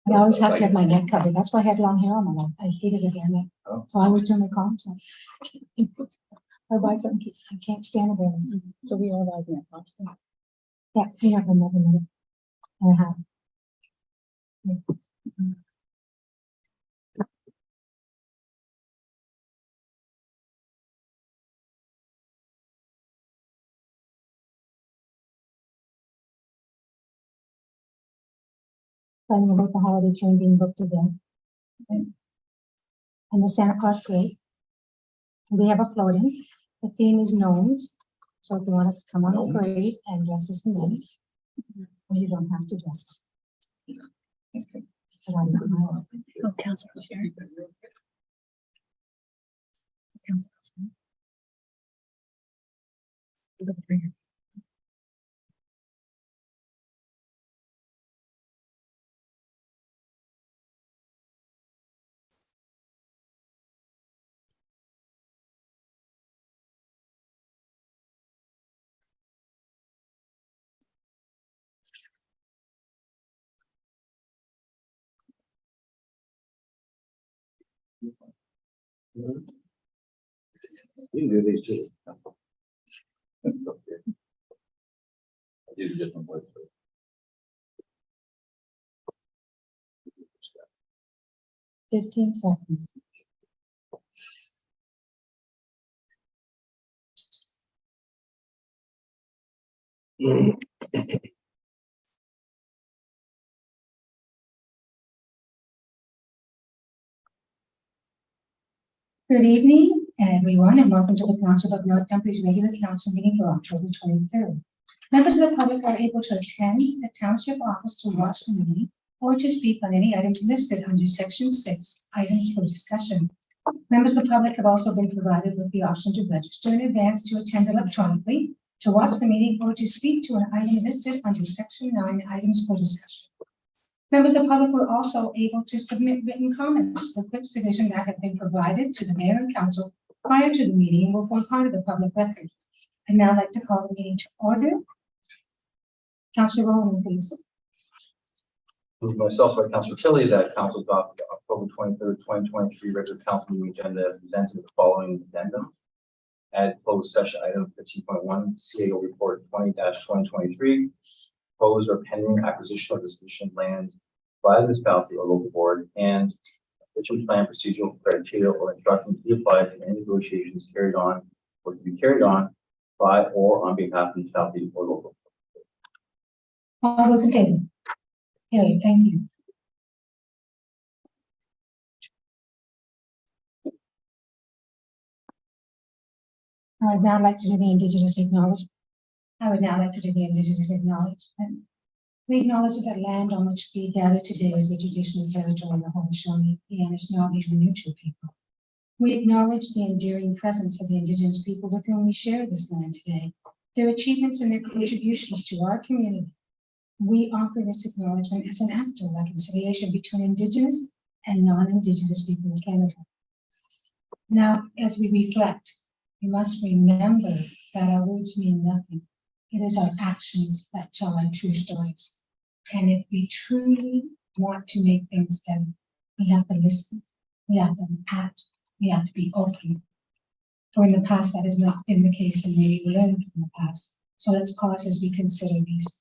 I always have to have my neck covered. That's why I had long hair on my neck. I hated it hair neck. So I always turn my collar up. Otherwise, I can't stand it very much. So we are live in Boston. Yeah, we have another minute and a half. Telling about the holiday train being booked again. And the Santa Claus parade. We have a floating. The theme is gnomes. So if you want to come on the parade and dress as gnomes, you don't have to dress. But I don't know. Oh, Councilor's here. You can do these too. It's okay. I did a different way. 15 seconds. Good evening, everyone, and welcome to the Township of North Dumfries regular council meeting for October 23rd. Members of the public are able to attend the township office to watch the meeting or to speak on any items listed under section 6, items for discussion. Members of the public have also been provided with the option to register in advance to attend electronically, to watch the meeting, or to speak to an item listed under section 9, items for discussion. Members of the public were also able to submit written comments. The quick submission that have been provided to the mayor and council prior to the meeting will form part of the public record. I'd now like to call the meeting to order. Councilor Rowland, please. Moved myself by Councilor Tilly that council adopt the October 23rd, 2023 regular council meeting agenda as presented with the following addendum. Add closed session item 15.1 CAO report 20-2023. Proposed or pending acquisition or disposition of land by the municipality or local board, and efficient plan procedural criteria or instructions to be applied to any negotiations carried on or to be carried on by or on behalf of the municipality or local. All those in favor? Carried, thank you. I would now like to do the Indigenous acknowledgement. We acknowledge that land on which we gather today is the traditional territory of the Haudenosaunee, the Anishinaabe, and the Neutral people. We acknowledge the enduring presence of the Indigenous people with whom we share this land today, their achievements and their contributions to our community. We offer this acknowledgement as an act of reconciliation between Indigenous and non-Indigenous people of Canada. Now, as we reflect, we must remember that our words mean nothing. It is our actions that tell our true stories. And if we truly want to make things better, we have to listen, we have to act, we have to be open. For in the past, that has not been the case, and maybe we learned from the past. So let's pause as we consider these.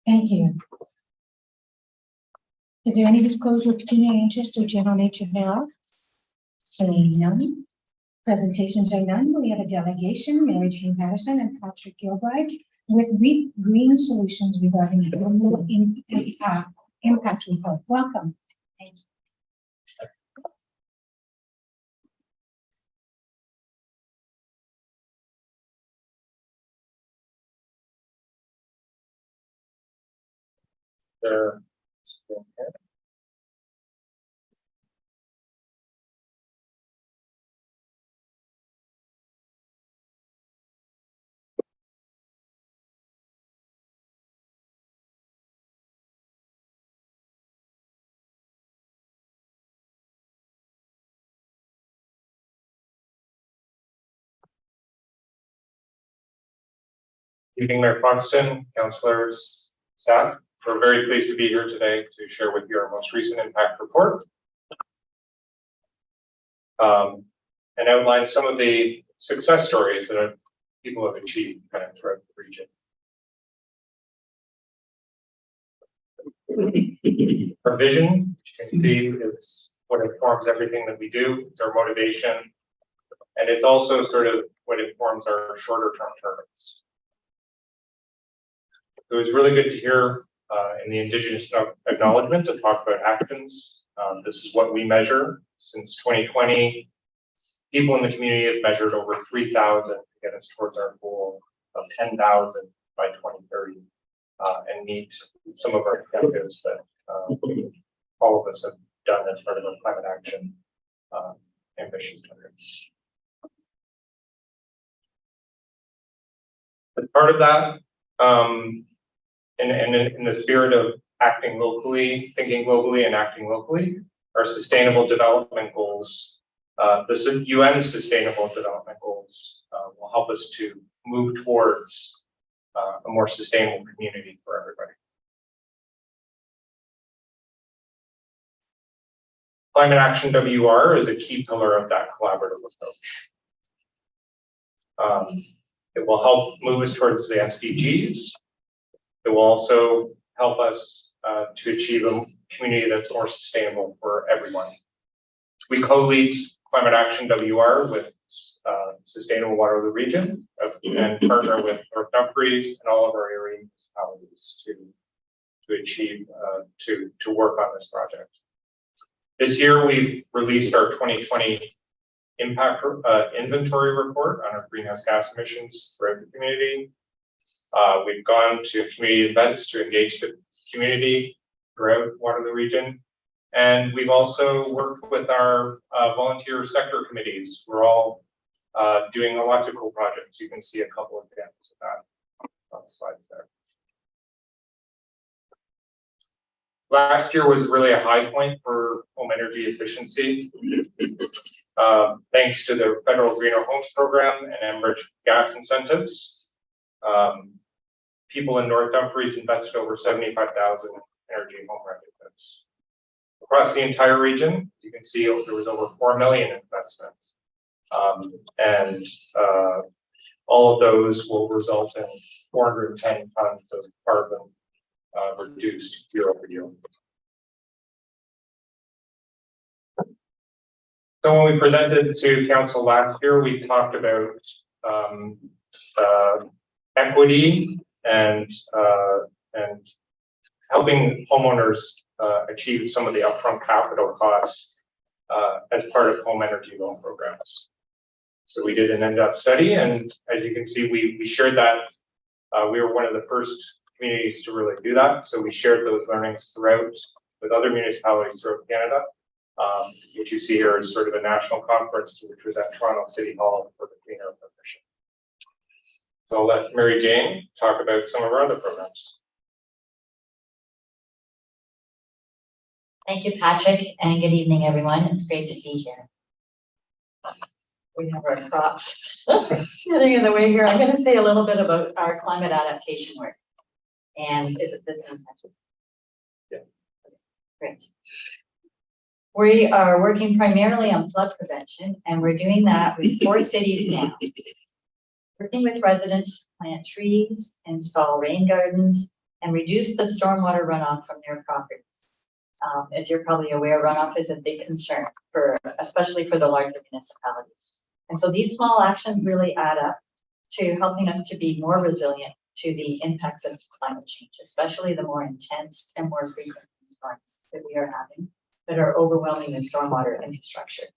Thank you. Is there any disclosure of pecuniary interest or general nature thereof? Saying none. Presentations are none. We have a delegation, Mary Jane Patterson and Patrick Gilbride, with Green Solutions regarding the global impact report. Welcome. Thank you. Evening, Mayor Foxton, councillors, staff. We're very pleased to be here today to share with you our most recent impact report and outline some of the success stories that people have achieved kind of throughout the region. Our vision, as you can see, is what informs everything that we do. It's our motivation, and it's also sort of what informs our shorter term targets. It was really good to hear in the Indigenous acknowledgement to talk about actions. This is what we measure. Since 2020, people in the community have measured over 3,000 to get us towards our goal of 10,000 by 2030 and meet some of our objectives that all of us have done as part of our climate action ambitious targets. As part of that, in the spirit of acting locally, thinking globally, and acting locally, our sustainable development goals, the UN Sustainable Development Goals, will help us to move towards a more sustainable community for everybody. Climate Action WR is a key pillar of that collaborative approach. It will help move us towards the SDGs. It will also help us to achieve a community that's more sustainable for everyone. We co-lead Climate Action WR with Sustainable Waterloo Region and partner with North Dumfries and all of our area municipalities to achieve, to work on this project. This year, we've released our 2020 impact inventory report on our greenhouse gas emissions throughout the community. We've gone to community events to engage the community throughout Waterloo Region. And we've also worked with our volunteer sector committees. We're all doing lots of cool projects. You can see a couple of examples of that on the slides there. Last year was really a high point for home energy efficiency. Thanks to the federal Greener Homes program and Enbridge gas incentives. People in North Dumfries invested over 75,000 energy home retrofits. Across the entire region, you can see there was over 4 million investments. And all of those will result in 410 tons of carbon reduced year over year. So when we presented to council last year, we talked about equity and helping homeowners achieve some of the upfront capital costs as part of home energy loan programs. So we did an in-depth study, and as you can see, we shared that. We were one of the first communities to really do that. So we shared those learnings throughout with other municipalities throughout Canada. What you see here is sort of a national conference, which was at Toronto City Hall for the Clean Air Partnership. So I'll let Mary Jane talk about some of our other programs. Thank you, Patrick, and good evening, everyone. It's great to be here. We have our props getting in the way here. I'm going to say a little bit about our climate adaptation work. And is it this one, Patrick? Yeah. Great. We are working primarily on flood prevention, and we're doing that with 4 cities now. Working with residents to plant trees, install rain gardens, and reduce the stormwater runoff from their properties. As you're probably aware, runoff is a big concern, especially for the larger municipalities. And so these small actions really add up to helping us to be more resilient to the impacts of climate change, especially the more intense and more frequent storms that we are having that are overwhelming the stormwater infrastructure.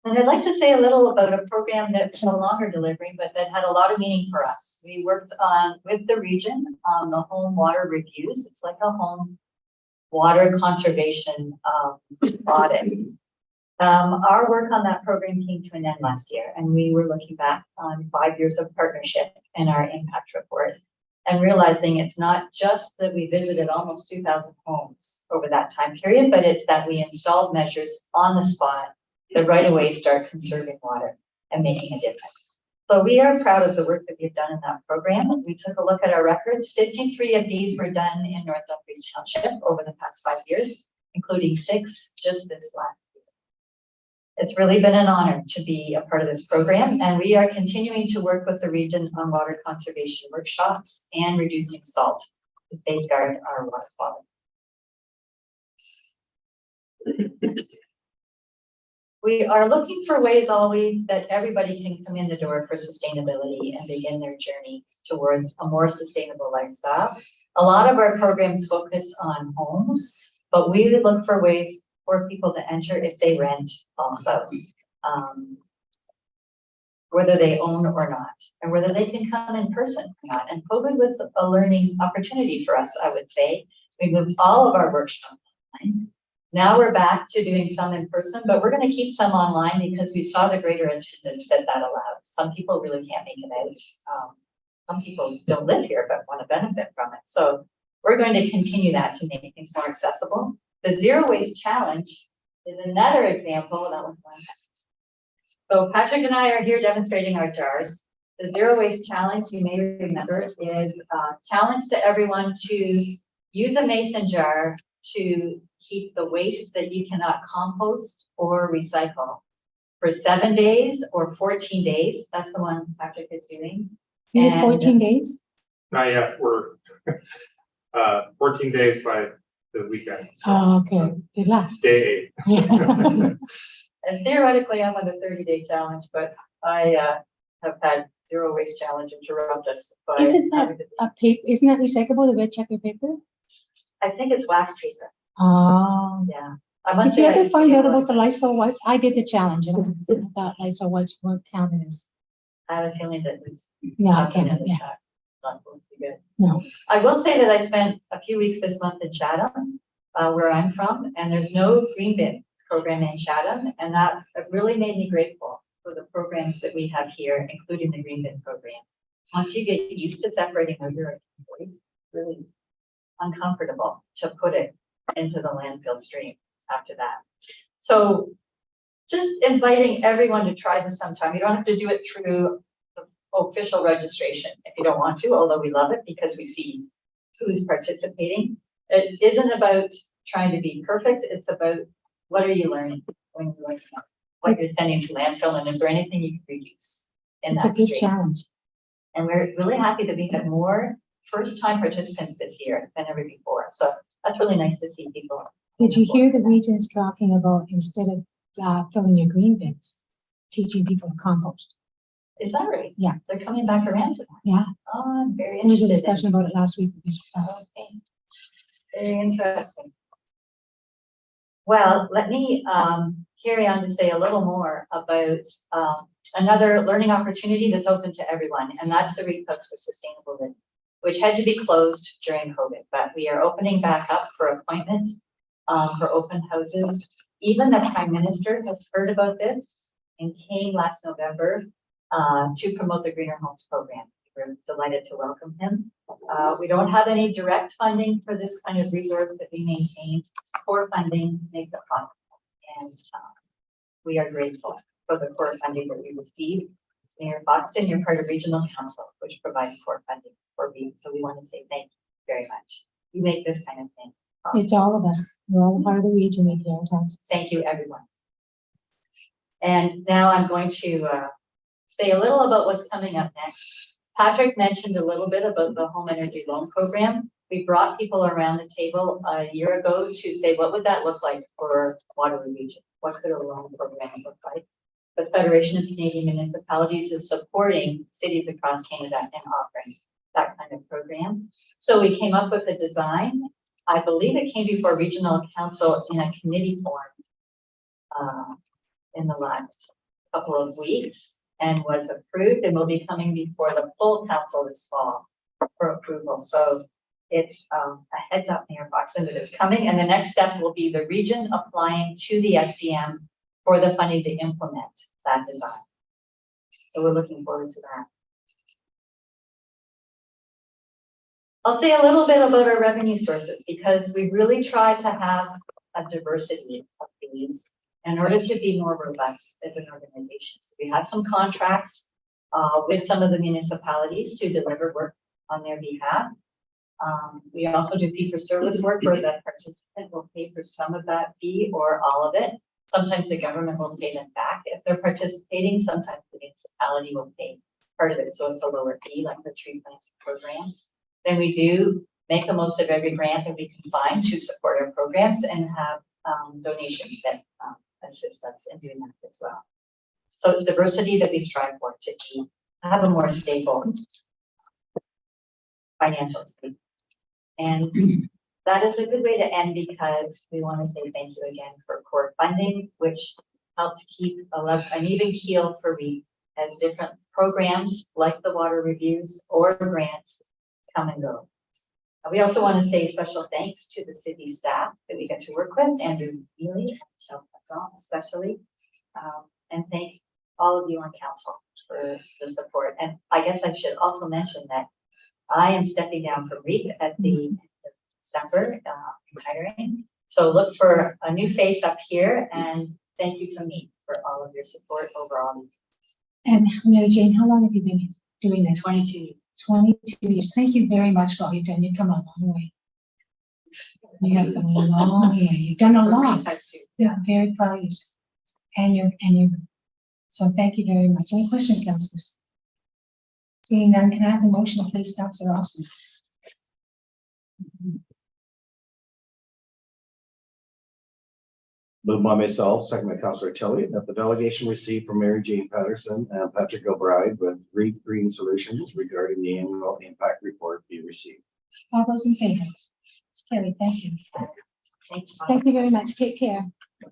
And I'd like to say a little about a program that's no longer delivering, but that had a lot of meaning for us. We worked with the region on the home water reviews. It's like a home water conservation audit. Our work on that program came to an end last year, and we were looking back on 5 years of partnership in our impact report and realizing it's not just that we visited almost 2,000 homes over that time period, but it's that we installed measures on the spot that right away start conserving water and making a difference. So we are proud of the work that we've done in that program. We took a look at our records. 53 of these were done in North Dumfries Township over the past 5 years, including 6 just this last year. It's really been an honor to be a part of this program, and we are continuing to work with the region on water conservation workshops and reducing salt to safeguard our water quality. We are looking for ways always that everybody can come in the door for sustainability and begin their journey towards a more sustainable lifestyle. A lot of our programs focus on homes, but we look for ways for people to enter if they rent also, whether they own or not, and whether they can come in person or not. And COVID was a learning opportunity for us, I would say. We moved all of our workshops online. Now we're back to doing some in person, but we're going to keep some online because we saw the greater attendance that allowed. Some people really can't make it out. Some people don't live here but want to benefit from it. So we're going to continue that to make things more accessible. The Zero Waste Challenge is another example. That was one. So Patrick and I are here demonstrating our jars. The Zero Waste Challenge, you may remember, is a challenge to everyone to use a mason jar to keep the waste that you cannot compost or recycle for 7 days or 14 days. That's the one Patrick is doing. You have And- 14 days? Not yet, we're 14 days by the weekend. So Oh, okay, good luck. day 8. Yeah. And theoretically, I'm on a 30-day challenge, but I have had Zero Waste Challenge interrupt us. By Isn't that having to- a paper, isn't that recyclable, the red checker paper? I think it's wax paper. Oh. Yeah. I must Did you say I ever did find get out a lot about the of- Lysol wipes? I did the challenge and I thought Lysol wipes weren't counted as, I have a feeling that it's no, I something can't, that yeah, is not going to be good. no. I will say that I spent a few weeks this month in Chatham, where I'm from, and there's no green bin program in Chatham, and that really made me grateful for the programs that we have here, including the green bin program. Once you get used to separating out your waste, it's really uncomfortable to put it into the landfill stream after that. So just inviting everyone to try this sometime. You don't have to do it through the official registration if you don't want to, although we love it because we see who's participating. It isn't about trying to be perfect. It's about what are you learning when you're learning what you're sending to landfill, and is there anything you can reduce in It's a that good stream? challenge. And we're really happy that we have more first-time participants this year than ever before. So that's really nice to see people. Did you hear the regions talking about instead of filling your green bins, teaching people to compost? Is that right? Yeah. They're coming back around to that. Yeah. Oh, I'm very There was a interested. discussion about it last week. Okay. Very interesting. Well, let me carry on to say a little more about another learning opportunity that's open to everyone, and that's the Reef House for Sustainable Living, which had to be closed during COVID, but we are opening back up for appointment for open houses. Even the Prime Minister has heard about this and came last November to promote the Greener Homes program. We're delighted to welcome him. We don't have any direct funding for this kind of resource that we maintain. Core funding makes it possible. And we are grateful for the core funding that we receive. Mayor Foxton, you're part of Regional Council, which provides core funding for me. So we want to say thank you very much. You make this kind of thing possible. It's all of us. We're all part of the region. We pay our taxes. Thank you, everyone. And now I'm going to say a little about what's coming up next. Patrick mentioned a little bit about the home energy loan program. We brought people around the table a year ago to say, what would that look like for Waterloo Region? What could a loan program look like? The Federation of Canadian Municipalities is supporting cities across Canada and offering that kind of program. So we came up with a design. I believe it came before Regional Council in a committee form in the last couple of weeks and was approved, and will be coming before the full council this fall for approval. So it's a heads up, Mayor Foxton, that it's coming. And the next step will be the region applying to the FCM for the funding to implement that design. So we're looking forward to that. I'll say a little bit about our revenue sources because we really try to have a diversity of these. in order to be more robust as an organization. So we have some contracts with some of the municipalities to deliver work on their behalf. We also do fee-for-service work where the participant will pay for some of that fee or all of it. Sometimes the government will pay them back if they're participating. Sometimes the municipality will pay part of it, so it's a lower fee, like the tree planting programs. Then we do make the most of every grant that we can find to support our programs and have donations that assist us in doing that as well. So it's diversity that we strive for to have a more stable financial state. And that is a good way to end because we want to say thank you again for core funding, which helps keep an even keel for REAP as different programs like the water reviews or grants come and go. We also want to say special thanks to the city staff that we get to work with, Andrew Neely, Michelle Paxon especially, and thank all of you on council for the support. And I guess I should also mention that I am stepping down from REAP at the end of December, retiring. So look for a new face up here, and thank you from me for all of your support over all these. And Mary Jane, how long have you been doing this? 22 years. 22 years. Thank you very much for all you've done. You've come a long way. You have come a long way. You've done a lot. REAP has to. Yeah, I'm very proud of you. And you. So thank you very much. Any questions, councillors? Seeing none, can I have a motion, please, Councillor Austin? Moved by myself, second by Councillor Tilly, that the delegation received from Mary Jane Patterson and Patrick O'Brien with REAP Green Solutions regarding the annual impact report be received. All those in favor? It's carried. Thank you. Thanks. Thank you very much. Take care. Good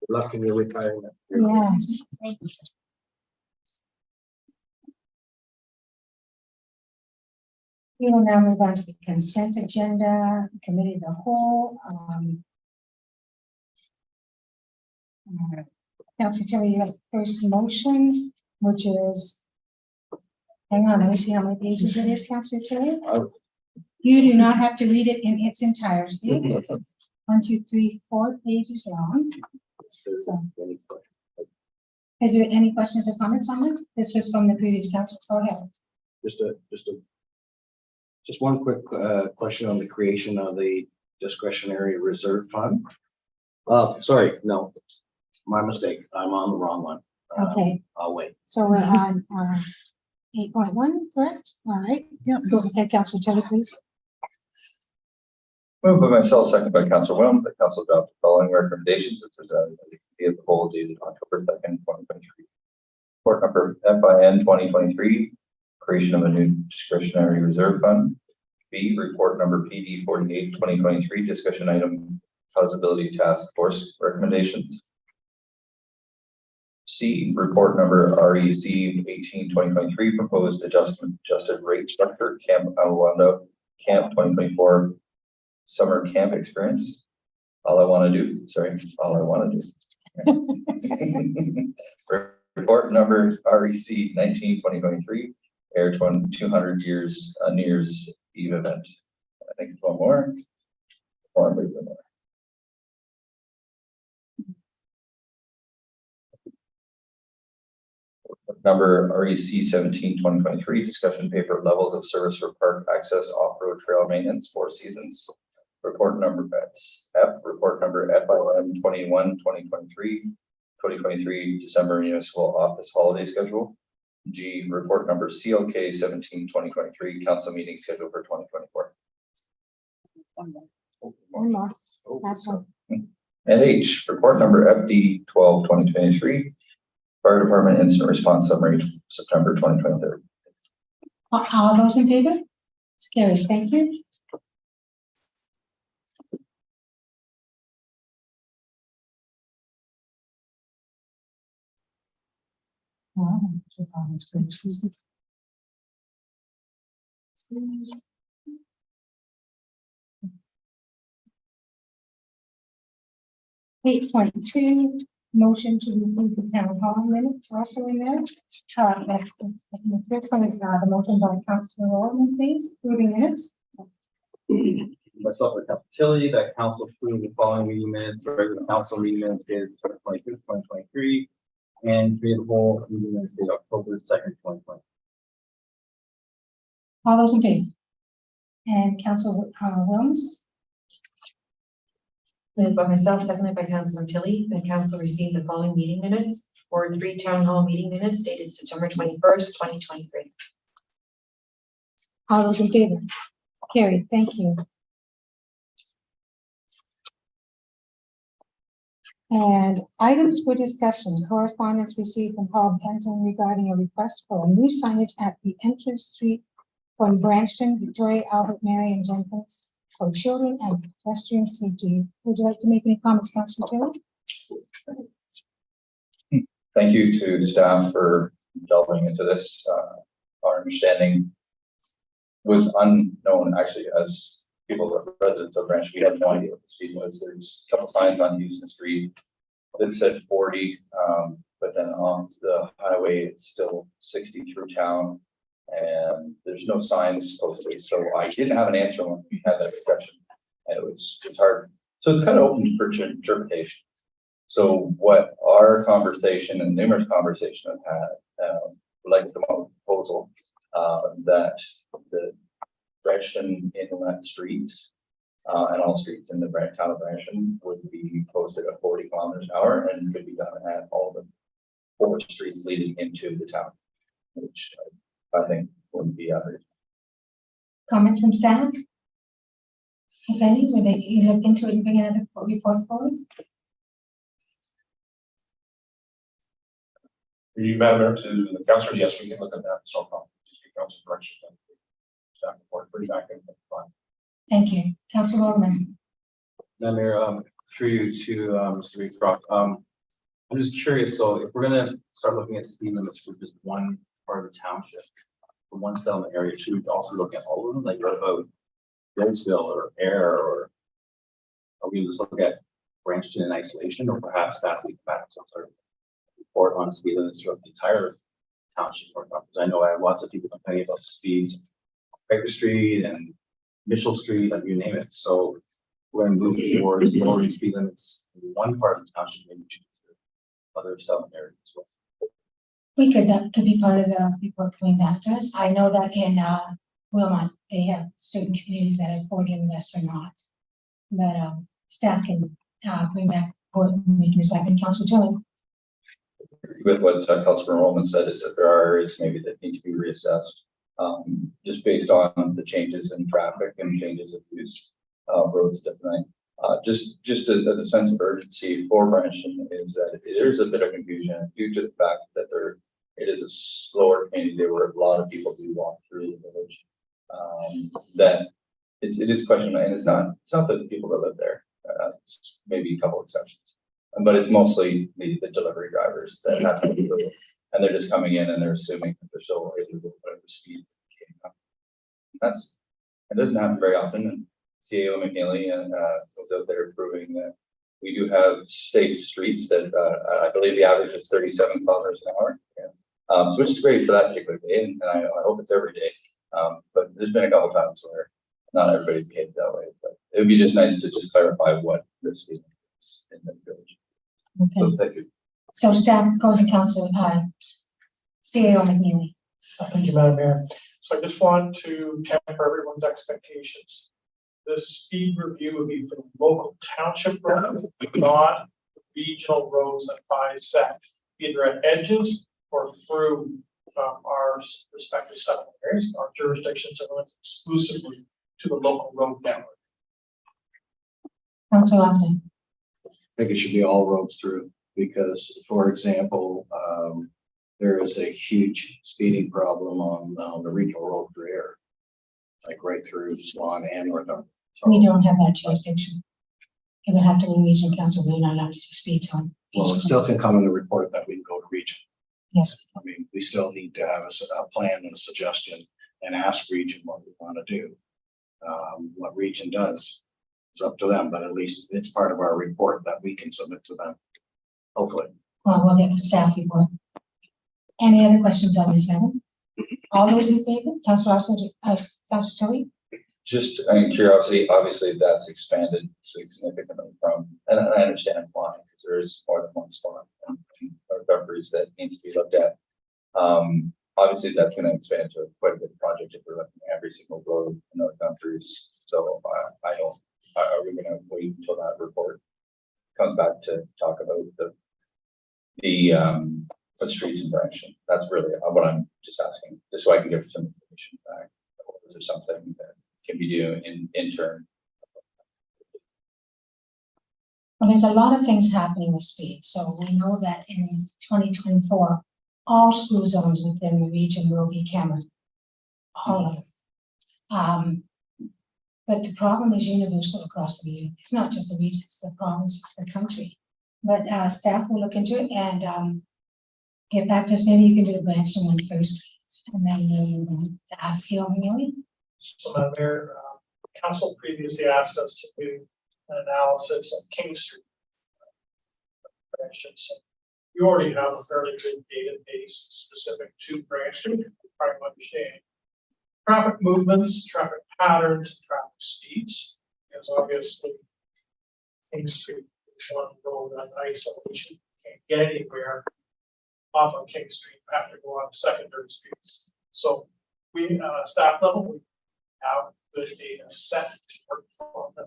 luck in your retirement. Yes. Thank you. We will now move on to the consent agenda, committee of the whole. Councillor Tilly, you have the first motion, which is, hang on, let me see how many pages it is, Councillor Tilly. You do not have to read it in its entirety. 1, 2, 3, 4 pages long. Is there any questions or comments on this? This was from the previous council. Go ahead. Just one quick question on the creation of the discretionary reserve fund. Sorry, no, my mistake. I'm on the wrong one. Okay. I'll wait. So we're on 8.1, correct? All right. Yeah. Go ahead, Councillor Tilly, please. Moved by myself, second by Councillor Wynn, that council adopt the following recommendations as presented by the committee of the whole dated October 2nd, 2023. Report number FIN 2023, creation of a new discretionary reserve fund. B, report number PD 48 2023, discussion item plausibility task force recommendations. C, report number REC 18 2023, proposed adjusted rate structure, Camp Awanda Camp 2024 summer camp experience. All I want to do. Report number REC 19 2023, Air 200 years New Year's Eve event. I think it's one more. Number REC 17 2023, discussion paper levels of service for park access off-road trail maintenance 4 seasons. Report number F, report number FIM 21 2023 December municipal office holiday schedule. G, report number CLK 17 2023 council meeting schedule for 2024. One more. That's one. And H, report number FD 12 2023 fire department incident response summary September 2023. All those in favor? It's carried. Thank you. Eight point two, motion to remove the town hall minutes also in there. That's the first one is the motion by Councillor Orman, please, approving minutes. myself and Council Tilly, that council approve the following meeting minutes, regular council meeting minutes dated September 25th, 2023, and committee of the whole meeting minutes dated October 2nd, 2020. All those in favor? And Council Williams? Moved by myself, seconded by Councilor Tilly, that council received the following meeting minutes for 3 town hall meeting minutes dated September 21st, 2023. All those in favor? Carried, thank you. And items for discussion, correspondence received from Paul Benton regarding a request for a new signage at the entrance street from Branston, Victoria, Albert, Mary, and Jenkins for children and pedestrian safety. Would you like to make any comments, Councilor Taylor? Thank you to staff for delving into this. Our understanding was unknown, actually, as people, residents of Branch, we had no idea what the speed was. There's a couple signs on Houston Street that said 40, but then on the highway, it's still 60 through town, and there's no signs posted. So I didn't have an answer when we had that discussion, and it's hard. So it's kind of open for interpretation. So what our conversation and numerous conversations I've had, would like to come up with a proposal that the Branston Inlet streets and all streets in the town of Branston would be posted at 40 kilometers an hour and could be done at all the 4 streets leading into the town, which I think wouldn't be average. Comments from staff? If any, would they look into it and bring another report forward? You, Madam Mayor, to the council, yes, we can look at that. So, just give council direction. Staff report for you back in. Thank you. Councilor Norman. Madam Mayor, through you to Mr. Reecroft. I'm just curious, so if we're gonna start looking at speed limits for just one part of the township, for one settlement area, should we also look at all of them? Like what about Roseville or Air, or are we just looking at Branston in isolation, or perhaps that we back some sort of report on speed limits throughout the entire township? Because I know I have lots of people complaining about the speeds, Baker Street and Mitchell Street, like you name it. So we're going to move towards lowering speed limits in one part of the township, maybe we should consider other settlement areas as well. We could, that could be part of the report coming back to us. I know that in Wilmot, they have certain communities that are 40 and the rest are not. But staff can bring back report and we can decide. And Councilor Tilly. With what Councilor Roman said, is that there are areas maybe that need to be reassessed, just based on the changes in traffic and changes of use of roads differently. Just as a sense of urgency for Branston is that there's a bit of confusion due to the fact that it is a slower community where a lot of people do walk through the village. That it is questionable, and it's not the people that live there. It's maybe a couple exceptions. But it's mostly the delivery drivers that have to do it, and they're just coming in and they're assuming that they're still able to go whatever speed. It doesn't happen very often. And CAO McNeely and was out there proving that we do have state streets that I believe the average is 37 kilometers an hour, which is great for that particular day, and I hope it's every day. But there's been a couple times where not everybody behaves that way. But it would be just nice to just clarify what the speed is in the village. Okay. So thank you. So staff, go ahead, Councilor CAO McNeely. Thank you, Madam Mayor. So I just want to temper everyone's expectations. This speed review would be for local township roads, not regional roads that bisect either at edges or through our respective settlement areas. Our jurisdictions are limited exclusively to the local road network. Councilor Austin. I think it should be all roads through, because, for example, there is a huge speeding problem on the regional road through Air, like right through Swan and Northern. We don't have that jurisdiction. It would have to be regional council. We're not allowed to do speed zone. Well, it still can come in the report that we can go to region. Yes. I mean, we still need to have a plan and a suggestion and ask region what we want to do. What region does is up to them, but at least it's part of our report that we can submit to them. Hopefully. Well, we'll get the staff report. Any other questions on this level? All those in favor? Councilor Austin, Councilor Tilly? Just in curiosity, obviously that's expanded significantly from, and I understand why, because there is more than one spot and boundaries that needs to be looked at. Obviously that's going to expand to quite a big project if we're looking at every single road in our countries. So are we going to wait until that report comes back to talk about the streets in Branchton? That's really what I'm just asking, just so I can give some information back. Or is there something that can be done in turn? Well, there's a lot of things happening with speed. So we know that in 2024, all school zones within the region will be cambered. All of them. But the problem is universal across the region. It's not just the region, it's the province, it's the country. But staff will look into it and get back to us. Maybe you can do the Branchton one first, and then we'll move on to ask you, Haley. So, Madam Mayor, council previously asked us to do an analysis of King Street. So we already have a fairly good database specific to Branchton, trying to understand traffic movements, traffic patterns, traffic speeds. Because obviously King Street is one road that isolation can't get anywhere off of King Street, have to go on secondary streets. So we, staff level, we have the data set to work from that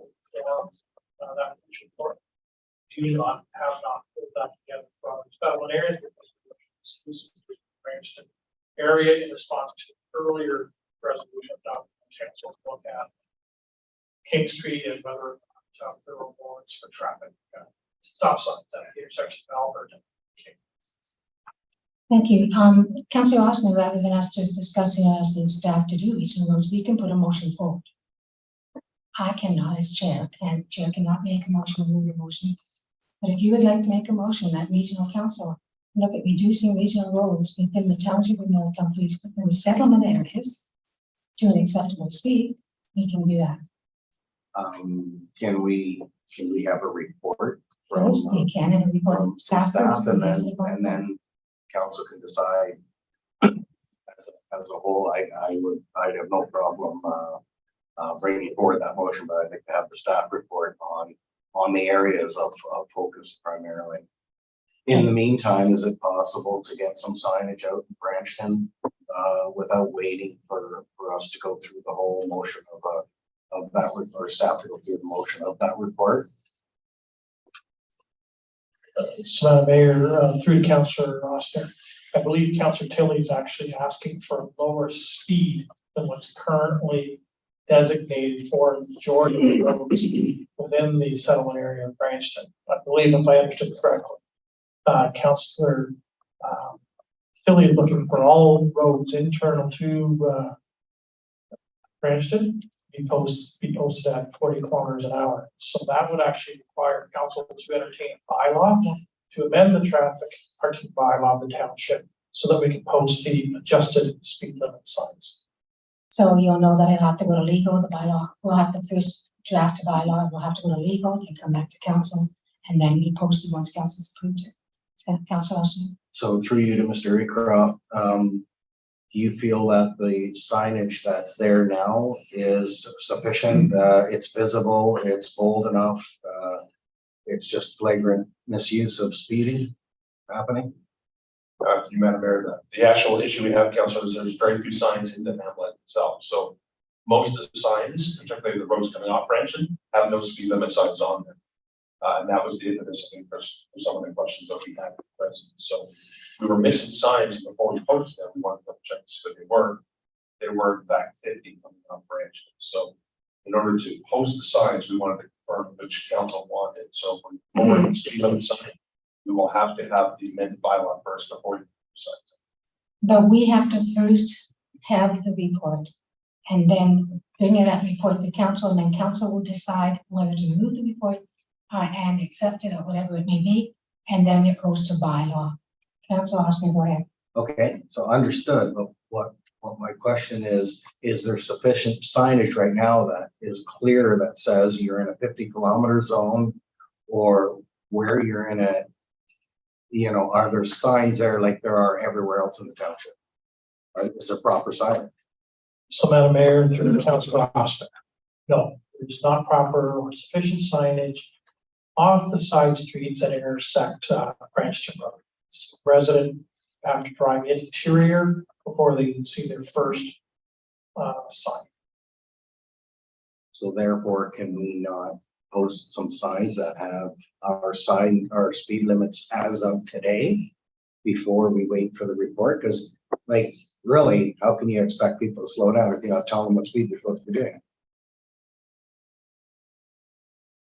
report. Do not put that together from settlement areas exclusively Branchton area in response to earlier resolution adopted by council to look at King Street and whether there were warrants for traffic stop signs at the intersection of Albert and King. Thank you. Councillor Austin, rather than us just discussing and asking staff to do each of those, we can put a motion forward. I cannot as chair, and chair cannot make a motion or move a motion. But if you would like to make a motion that regional council look at reducing regional roads within the township of North Dumfries within the settlement areas to an acceptable speed, we can do that. Can we have a report from First, we can, and we from put staff. staff and then council can decide as a whole. I'd have no problem bringing forward that motion, but I think to have the staff report on the areas of focus primarily. In the meantime, is it possible to get some signage out in Branchton without waiting for us to go through the whole motion of that, or staff to go through the motion of that report? So, Madam Mayor, through Councillor Roster, I believe Councillor Tilley is actually asking for a lower speed than what's currently designated for the majority of the roads within the settlement area of Branchton. I believe, if I understood correctly, Councillor Tilley is looking for all roads internal to Branchton be posted at 40 kilometers an hour. So that would actually require council to entertain a bylaw to amend the traffic parking bylaw of the township so that we can post the adjusted speed limit signs. So you'll know that it'll have to go to legal, the bylaw. We'll have to first draft a bylaw, and we'll have to go to legal, then come back to council, and then be posted once council's approved it. So, Councillor Austin. So through you to Mr. Aycroft, do you feel that the signage that's there now is sufficient? It's visible, it's bold enough, it's just flagrant misuse of speeding happening? Madam Mayor, the actual issue we have, Councillor, is there's very few signs in the hamlet itself. So most of the signs, particularly the roads coming off Branchton, have no speed limit signs on them. And that was the impetus for some of the questions that we had with the president. So we were missing signs before we posted them. We wanted to check to see if they were. They were in fact 50 coming off Branchton. So in order to post the signs, we wanted to confirm which council wanted. So if we're lowering the speed limit sign, we will have to have the amended bylaw first before we decide. But we have to first have the report and then bring in that report to council, and then council will decide whether to move the report and accept it or whatever it may be, and then it goes to bylaw. Councillor Austin, go ahead. Okay, so understood, but what my question is there sufficient signage right now that is clear that says you're in a 50-kilometer zone, or where you're in a, you know, are there signs there like there are everywhere else in the township? Is there proper signage? So, Madam Mayor, through Councillor Austin, No, there's not proper or sufficient signage off the side streets that intersect Branchton Road. Resident have to drive interior before they can see their first sign. So therefore, can we not post some signs that have our speed limits as of today? Before we wait for the report, because like, really, how can you expect people to slow down if you're not telling them what speed they're supposed to be doing?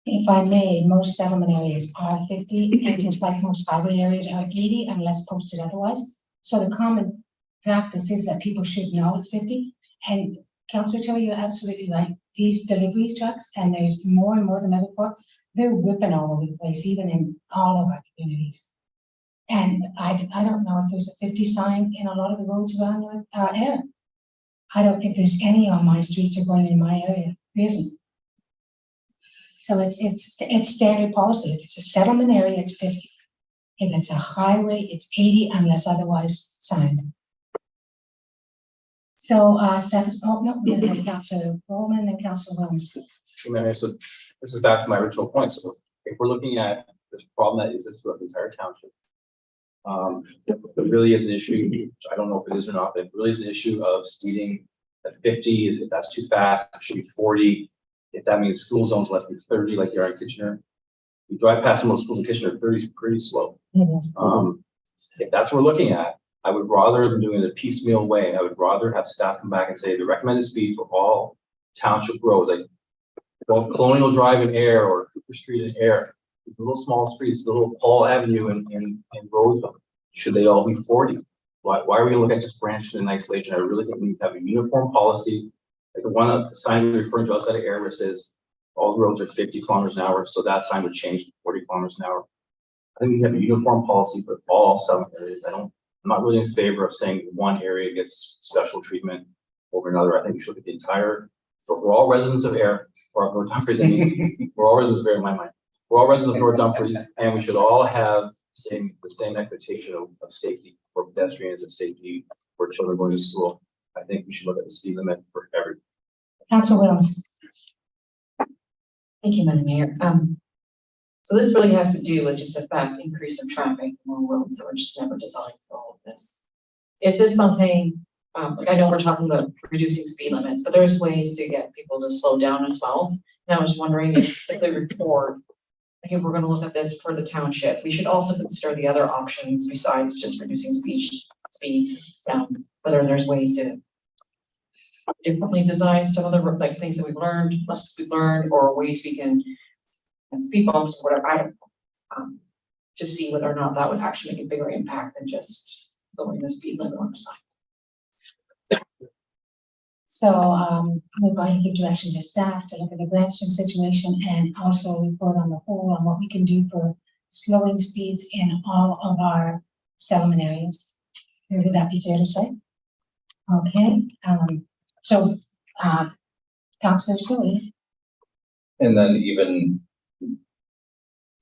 If I may, most settlement areas are 50, and just like most highway areas are 80 unless posted otherwise. So the common practice is that people should know it's 50. And Councillor Tilly, you're absolutely right. These delivery trucks, and there's more and more than ever before, they're whipping all over the place, even in all of our communities. And I don't know if there's a 50 sign in a lot of the roads around our area. I don't think there's any on my streets or going in my area. There isn't. So it's standard policy. If it's a settlement area, it's 50. If it's a highway, it's 80 unless otherwise signed. So, we have Councillor Bowman and Councillor Williams. So this is back to my original point. So if we're looking at this problem that exists throughout the entire township, there really is an issue, which I don't know if it is or not, but it really is an issue of speeding at 50. If that's too fast, it should be 40. If that means school zones let be 30, like you're in Kitchener. You drive past some of those schools in Kitchener, 30 is pretty slow. If that's what we're looking at, I would rather than doing it a piecemeal way, I would rather have staff come back and say the recommended speed for all township roads, like Colonial Drive in Air or Cooper Street in Air, these little small streets, little Paul Avenue in Roseville, should they all be 40? Why are we gonna look at just Branchton in isolation? I really think we need to have a uniform policy, like the one of the sign referring to outside of Air where it says all roads are 50 kilometers an hour, so that sign would change to 40 kilometers an hour. I think we have a uniform policy for all seven areas. I'm not really in favor of saying one area gets special treatment over another. I think we should look at the entire, so we're all residents of Air, or North Dumfries, I mean, we're all residents of Air in my mind. We're all residents of North Dumfries, and we should all have the same expectation of safety for pedestrians and safety for children going to school. I think we should look at the speed limit for everyone. Councillor Williams. Thank you, Madam Mayor. So this really has to do with just a fast increase of traffic on roads that were just never designed for all of this. Is this something, like I know we're talking about reducing speed limits, but there's ways to get people to slow down as well. And I was wondering if the report, like if we're going to look at this for the township, we should also consider the other options besides just reducing speeds, whether there's ways to differently design some of the like things that we've learned, lessons we've learned, or ways we can, and speed bumps or whatever, I don't know. To see whether or not that would actually make a bigger impact than just lowering the speed limit on the sign. So we're going to give direction to staff to look at the Branchton situation and also report on the whole on what we can do for slowing speeds in all of our settlement areas. Would that be fair to say? Okay. Councillor Tilly. And then even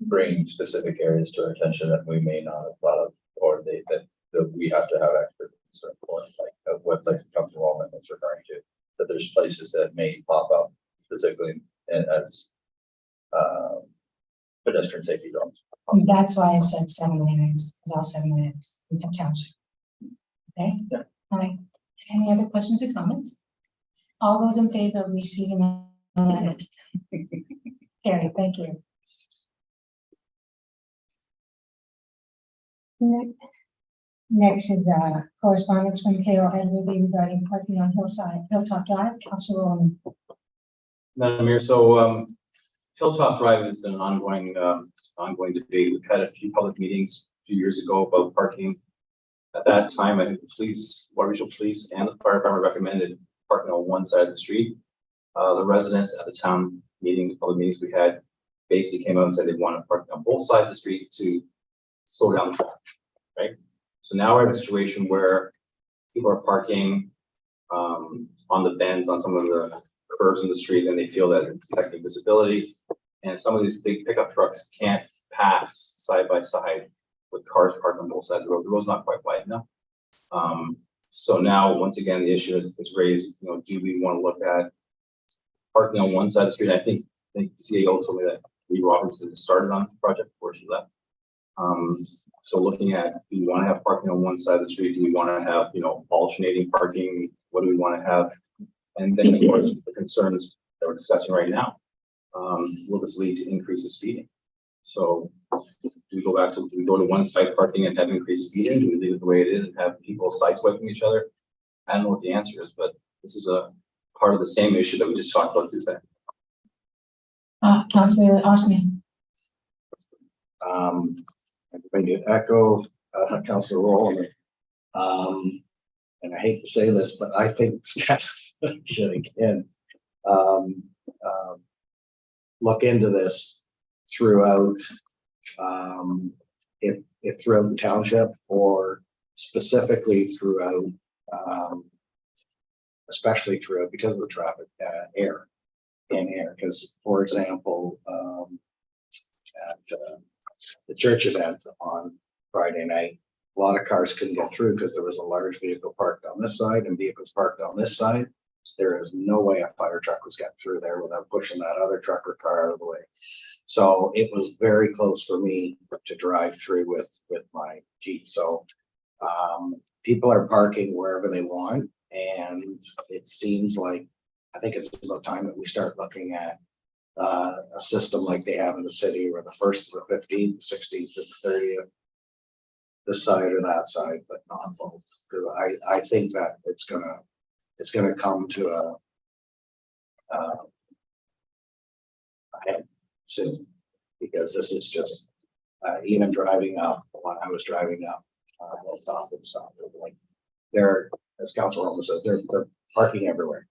bring specific areas to our attention that we may not have thought of, or that we have to have expert concern for, like what like Councilor Wallman was referring to, that there's places that may pop up specifically as pedestrian safety zones. That's why I said 7 minutes, it's all 7 minutes, it's a township. Okay, Yeah. All right, any other questions or comments? All those in favor of receiving the letter? Carrie, thank you. Next is correspondence from K.O. Edworthy regarding parking on Hilltop Drive. Councilor Roman. Madam Mayor, so Hilltop Drive has been an ongoing debate. We've had a few public meetings a few years ago about parking. At that time, I think the police, Water Regional Police and the fire department recommended parking on one side of the street. The residents at the town meetings, public meetings we had, basically came out and said they want to park on both sides of the street to slow down the traffic, right? So now we're in a situation where people are parking on the bends on some of the curves in the street, and they feel that it's affecting visibility. And some of these big pickup trucks can't pass side by side with cars parked on both sides of the road. The road's not quite wide enough. So now, once again, the issue is raised. You know, do we want to look at parking on one side of the street. I think CAO told me that Lee Robinson started on the project before she left. So looking at, do we want to have parking on one side of the street? Do we want to have, alternating parking? What do we want to have? And then, of course, the concerns that we're discussing right now, will this lead to increased speeding? So do we go to one side parking and have increased speeding? Do we leave it the way it is and have people sideswiping each other? I don't know what the answer is, but this is a part of the same issue that we just talked about Tuesday. Councillor Arsene. I'm going to echo Councillor Rowland. And I hate to say this, but I think staff should again look into this throughout, if throughout the township or specifically throughout, especially throughout because of the traffic air, because for example, at the church event on Friday night, a lot of cars couldn't get through because there was a large vehicle parked on this side and vehicles parked on this side. There is no way a fire truck was getting through there without pushing that other truck or car out of the way. So it was very close for me to drive through with my Jeep. So people are parking wherever they want, and it seems like, I think it's about time that we start looking at a system like they have in the city, where the 1st to the 15th, 16th to the 30th, this side or that side, but not both. Because I think that it's gonna come to a head soon, because this is just even driving up. When I was driving up, Hilltop and stuff, like they're, as Councilor Rowland said, they're parking everywhere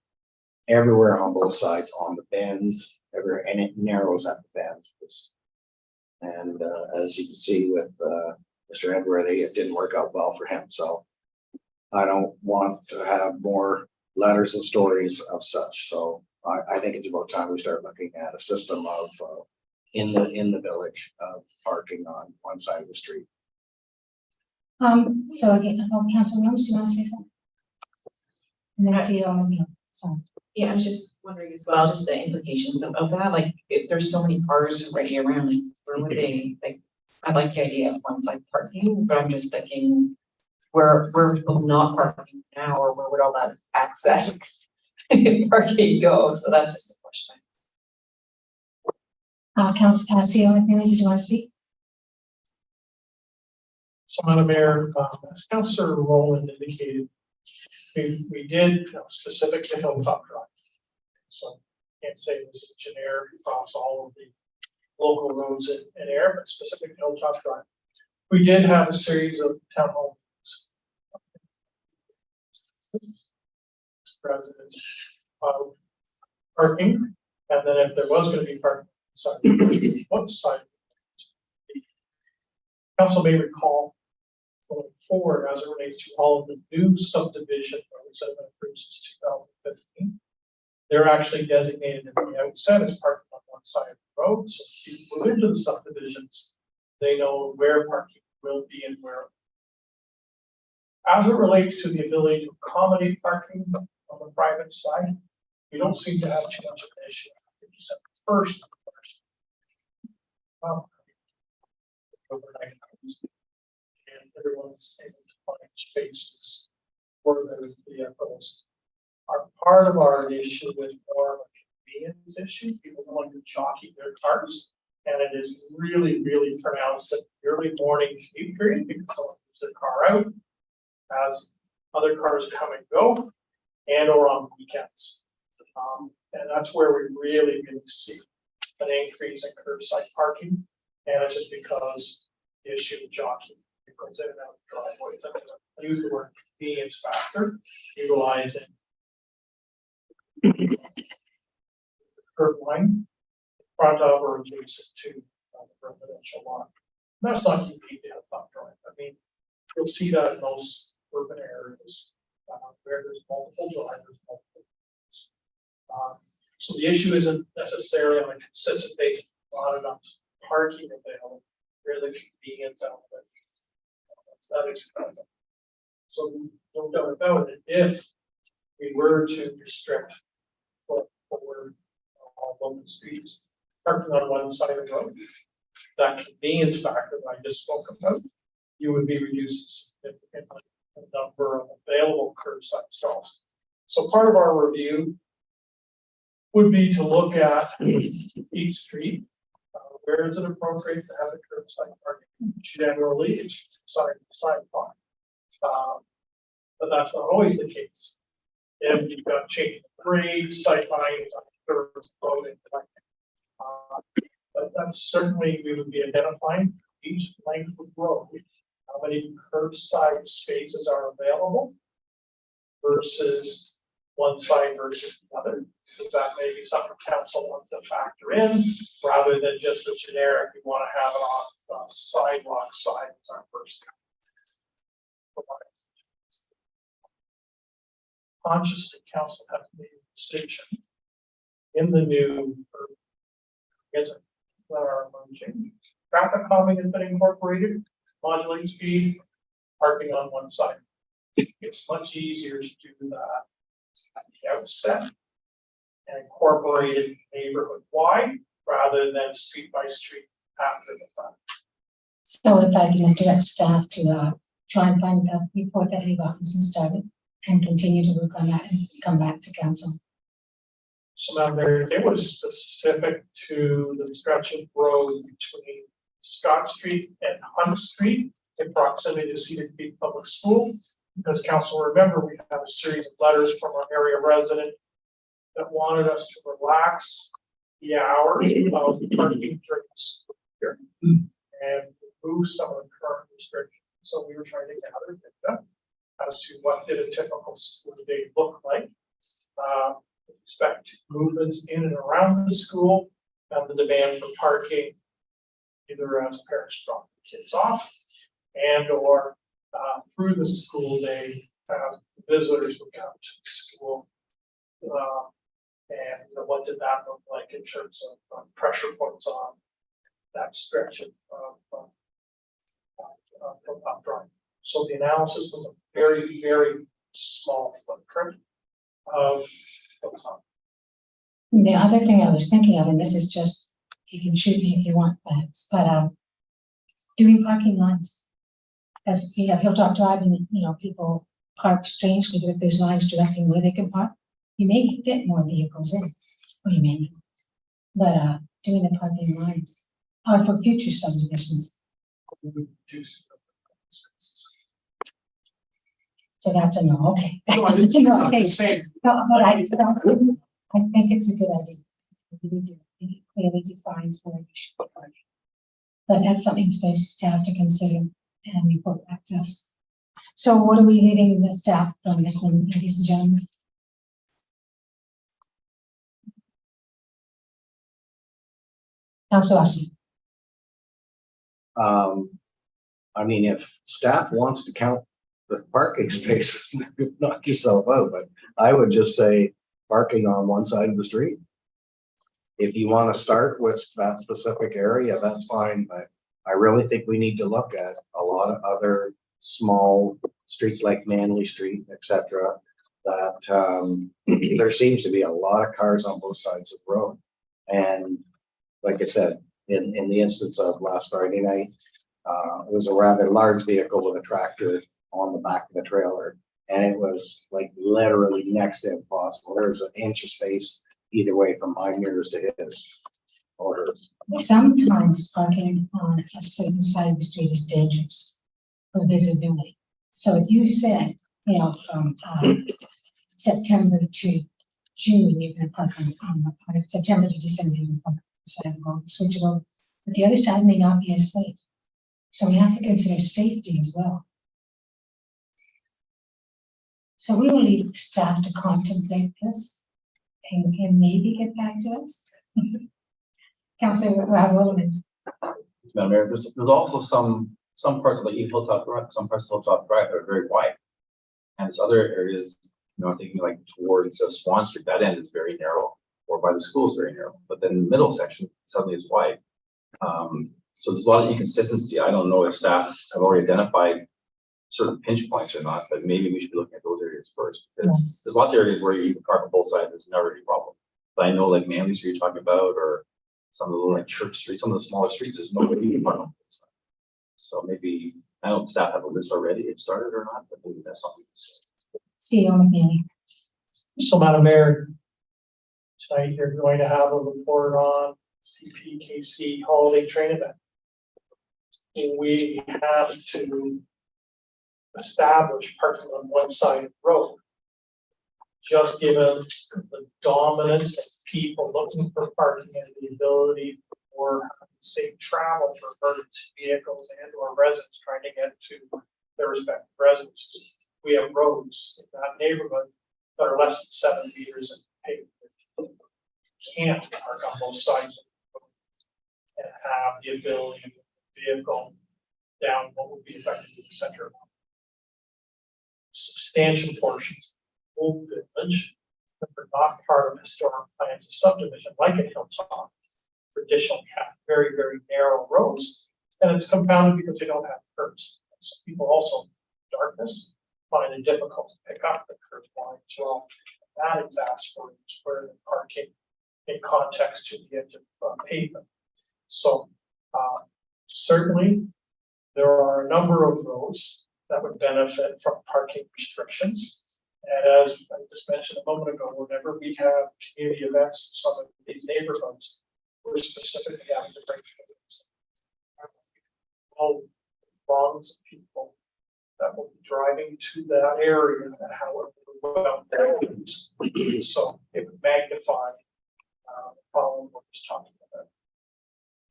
on both sides, on the bends, everywhere, and it narrows at the bends. And as you can see with Mr. Edward, it didn't work out well for him. So I don't want to have more letters and stories of such. So I think it's about time we start looking at a system of in the village of parking on one side of the street. So again, Councillor Rose, do you want to say something? And then CEO O'Neill. So Yeah, I was just wondering as well, just the implications of that, like, if there's so many cars already around, like, where would they, like, I like the idea of one side parking, but I'm just thinking, where would people not parking now, or where would all that access parking go? So that's just a question. CEO O'Neill, did you want to speak? So, Madam Mayor, as Councillor Rowland indicated, we did specific to Hilltop Drive. So can't say it was generic across all of the local roads in air, but specific to Hilltop Drive. We did have a series of town homes. Residents parking, and then if there was going to be parking on one side, council may recall going forward as it relates to all of the new subdivision roads that have been approved since 2015. They're actually designated at the outset as parking on one side of the road. So if you move into the subdivisions, they know where parking will be and where. As it relates to the ability to accommodate parking on the private side, we don't seem to have too much of an issue. Except first, overnight hours, and everyone's able to find spaces for their vehicles. Part of our issue is more of a convenience issue. People want to jockey their cars, and it is really, really pronounced at the early morning commute period because someone moves their car out as other cars come and go, and or on weekends. And that's where we really see an increase in curbside parking. And it's just because the issue of jockeying goes in and out of driveways. I use the word convenience factor, utilizing curb line in front of or adjacent to the residential lot. And that's not unique to Hilltop Drive. I mean, you'll see that in most urban areas where there's multiple drivers, so the issue isn't necessarily on a consistent basis, not enough parking available. There's a convenience element. That is present. So no doubt about it, if we were to restrict or open streets, parking on one side of the road. That convenience factor that I just spoke about, you would be reducing significantly the number of available curbside stalls. So part of our review would be to look at each street. Where is it appropriate to have the curbside parking? Generally, it's side to sidewalk. But that's not always the case. And you've got change of grade, sight lines, curves, road, and like. But that's certainly, we would be identifying each length of road, how many curbside spaces are available versus one side versus the other. Because that may be something council wants to factor in, rather than just a generic, we want to have it on sidewalk side as our first. Consciously, council has made a decision in the new, that are emerging. Traffic calming has been incorporated, modulating speed, parking on one side. It's much easier to do that at the outset and incorporate it neighborhood wide rather than street by street after the fact. So if I can direct staff to try and find the report that Lee Robinson started and continue to work on that and come back to council. So now there, it was specific to the stretch of road between Scott Street and Hunt Street in proximity to Cedar Creek Public School. Because council, remember, we have a series of letters from our area resident that wanted us to relax the hours of parking during the school year and remove some of the current restrictions. So we were trying to gather data as to what did a typical school day look like. With respect to movements in and around the school and the demand for parking, either as parents drop the kids off and or through the school day as visitors would come to the school. And what did that look like in terms of pressure points on that stretch of drive. So the analysis was a very, very small footprint of The other thing I was thinking of, and this is just, you can shoot me if you want, but doing parking lines. Because you have Hilltop Drive and, people park strangely, but if there's lines directing where they can park, you may fit more vehicles in, or you may not. But doing the parking lines are for future subdivisions. So that's a no, okay. No, I didn't No, okay. say. No, but I think it's a good idea. It clearly defines where you should be parking. But that's something for staff to consider and report back to us. So what are we leaving the staff on this one, ladies and gentlemen? Councilor Ashby. I mean, if staff wants to count the parking spaces, knock yourself out, but I would just say parking on one side of the street. If you want to start with that specific area, that's fine, but I really think we need to look at a lot of other small streets like Manley Street, etc. That there seems to be a lot of cars on both sides of the road. And like I said, in the instance of last Friday night, it was a rather large vehicle with a tractor on the back of the trailer. And it was like literally next to impossible. There was an inch of space either way from my mirrors to his. Or Sometimes parking on a certain side of the street is dangerous for visibility. So if you said, from September to June, you can park on September to December, you can park on the side of the road, switch it over. But the other side may not be as safe. So we have to consider safety as well. So we will leave staff to contemplate this and maybe get back to us. Councilor Rowland. Madam Mayor, there's also some parts of the Hilltop Drive, some parts of Hilltop Drive that are very wide. And there's other areas, I'm thinking like towards Swan Street, that end is very narrow, or by the school is very narrow, but then the middle section suddenly is wide. So there's a lot of inconsistency. I don't know if staff have already identified certain pinch points or not, but maybe we should be looking at those areas first. Because there's lots of areas where you can park on both sides, there's never any problem. But I know like Manly Street you're talking about, or some of the little like Church Street, some of the smaller streets, there's no way you can park on both sides. So maybe, I don't know if staff have a list already, it started or not, but maybe that's something. CEO McNeely. So Madam Mayor, tonight you're going to have a report on CPKC holiday train event. We have to establish parking on one side of the road. Just given the dominance of people looking for parking and the ability for safe travel for emergency vehicles and or residents trying to get to their respective residences. We have roads in that neighborhood that are less than 7 meters in pavement. Can't park on both sides of the road and have the ability of the vehicle down what would be effectively the center of substantial portions of Old Village that are not part of historic plans of subdivision, like a Hilltop, traditionally have very, very narrow roads, and it's compounded because they don't have curbs. So people also, darkness, find it difficult to pick up the curb line as well. That exasperates where the parking in context to the edge of pavement. So certainly there are a number of roads that would benefit from parking restrictions. And as I just mentioned a moment ago, whenever we have community events in some of these neighborhoods, we're specifically having to bring all throngs of people that will be driving to that area and however well that is. So it would magnify the problem we're just talking about.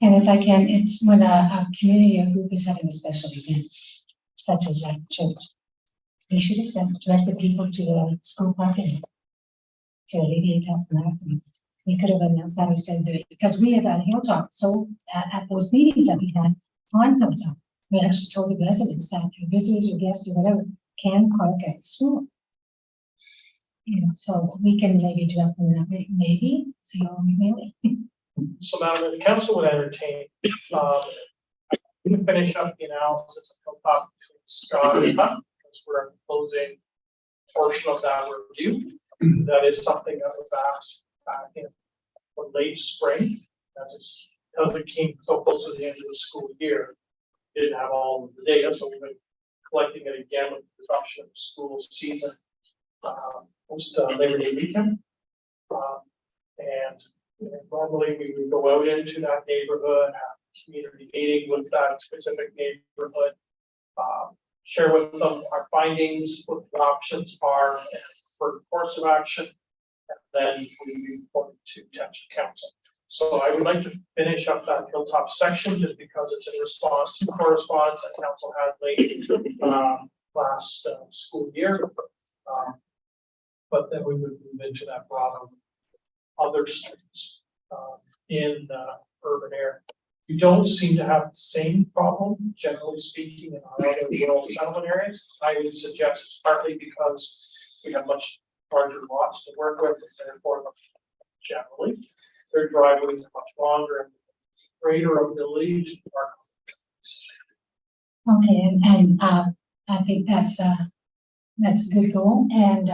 And if I can, it's when a community or group is having a special events, such as at church. We should have directed people to the school parking to alleviate that from happening. We could have announced that or said that because we have at Hilltop, so at those meetings that we had on Hilltop, we actually told the residents that your visitors or guests or whatever can park at the school. You know, so we can maybe direct them that way, maybe, see how we may. So Madam, the council would entertain, we can finish up the analysis of Hilltop between Scott and Hunt, because we're at the closing portion of that review. That is something that was asked back in the late spring, because it came so close to the end of the school year. Didn't have all of the data, so we've been collecting it again with the disruption of the school season post Labor Day weekend. And normally we would go out into that neighborhood, have a community meeting with that specific neighborhood, share with them our findings, what the options are, and for course of action, and then we report to township council. So I would like to finish up that Hilltop section just because it's in response to correspondence that council had late last school year. But then we would move into that broader other streets in urban area. We don't seem to have the same problem, generally speaking, in our other rural settlement areas. I would suggest it's partly because we have much larger lots to work with, and therefore, generally, their driveways are much longer and greater ability to park. Okay, and I think that's a good goal, and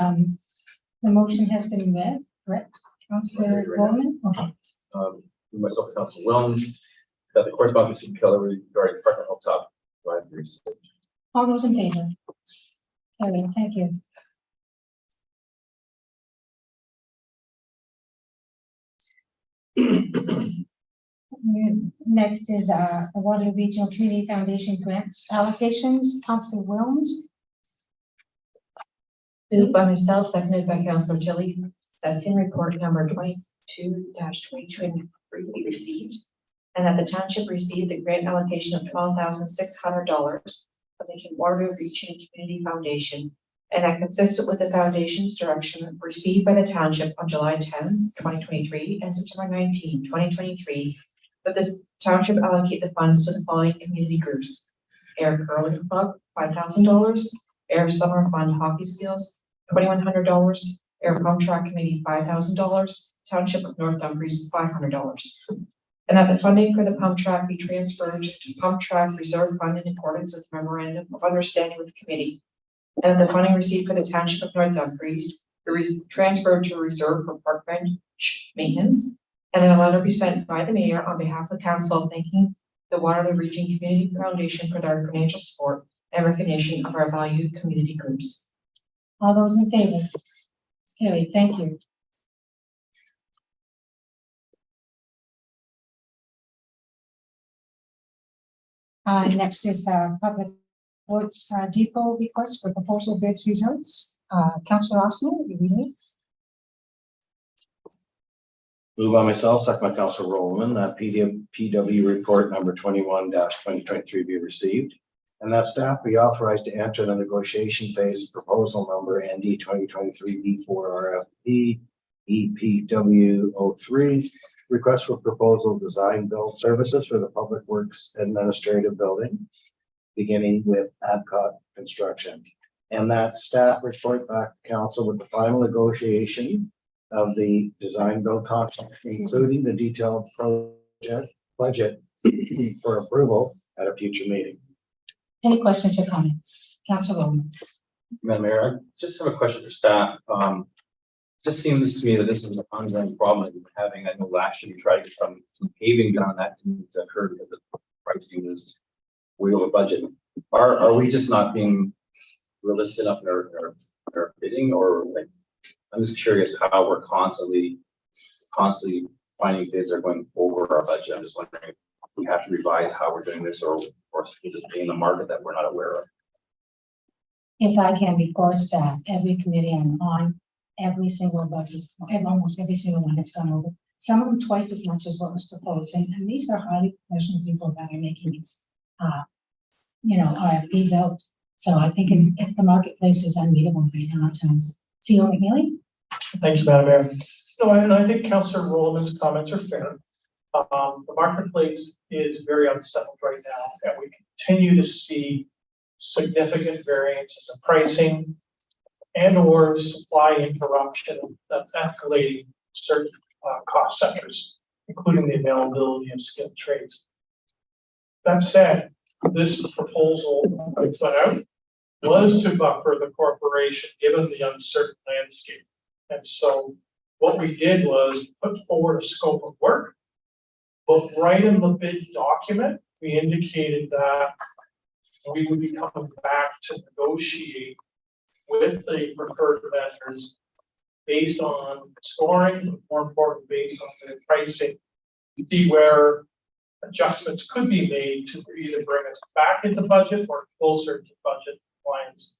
the motion has been read, correct? Councilor Bowman? Okay. Myself, Council Wellman, that the correspondence with Keller regarding parking Hilltop drive received. All those in favor? Okay, thank you. Next is the Waterloo Regional Community Foundation grants allocations. Councilor Wilms. Moved by myself, seconded by Councillor Tilly, that FIN report number 22-2023 be received, and that the township received the grant allocation of $12,600 from the Waterloo Regional Community Foundation, and that consistent with the foundation's direction received by the township on July 10, 2023 and September 19, 2023, that this township allocate the funds to the following community groups: Air Curling Club, $5,000, Air Summer Fund Hockey Skills, $2,100, Air Pump Track Committee, $5,000, Township of North Dumfries, $500. And that the funding for the pump track be transferred to Pump Track Reserve Fund in accordance with Memorandum of Understanding with the committee. And the funding received for the Township of North Dumfries transferred to reserve for park bench maintenance. And then a letter be sent by the mayor on behalf of council thanking the Waterloo Region Community Foundation for their financial support and recognition of our valued community groups. All those in favor? Carried, thank you. Next is the Public Works Depot request for proposal bids results. Councillor Austin, you read it? Moved by myself, second by Councilor Roman, that PW report number 21-2023 be received. And that staff be authorized to enter the negotiation phase proposal number ND 2023 B4 RFP EPW03. Request for proposal design build services for the Public Works Administrative Building, beginning with Adcock Construction. And that staff report back to council with the final negotiation of the design build contract, including the detailed project budget for approval at a future meeting. Any questions or comments? Councillor Roman. Madam Mayor, I just have a question for staff. Just seems to me that this is an ongoing problem that we're having. I know last year we tried to get some paving done on that to occur because the pricing was way over budget. Are we just not being realistic enough in our bidding, or like, I'm just curious how we're constantly finding bids are going over our budget. I'm just wondering if we have to revise how we're doing this, or is it being the market that we're not aware of? If I can, before staff, every committee I'm on, every single budget, almost every single one has gone over. Some of them twice as much as what was proposed, and these are highly professional people that are making these, RFPs out. So I think if the marketplace is unbeatable right now at times. CEO McNeely? Thanks, Madam Mayor. No, and I think Councillor Roman's comments are fair. The marketplace is very unsettled right now, and we continue to see significant variances in pricing and or supply interruption that's escalating certain cost sectors, including the availability of skilled trades. That said, this proposal that we put out was to buffer the corporation given the uncertain landscape. And so what we did was put forward a scope of work, but right in the bid document, we indicated that we would be coming back to negotiate with the preferred vendors based on scoring, but more important, based on the pricing, to see where adjustments could be made to either bring us back into budget or closer to budget compliance,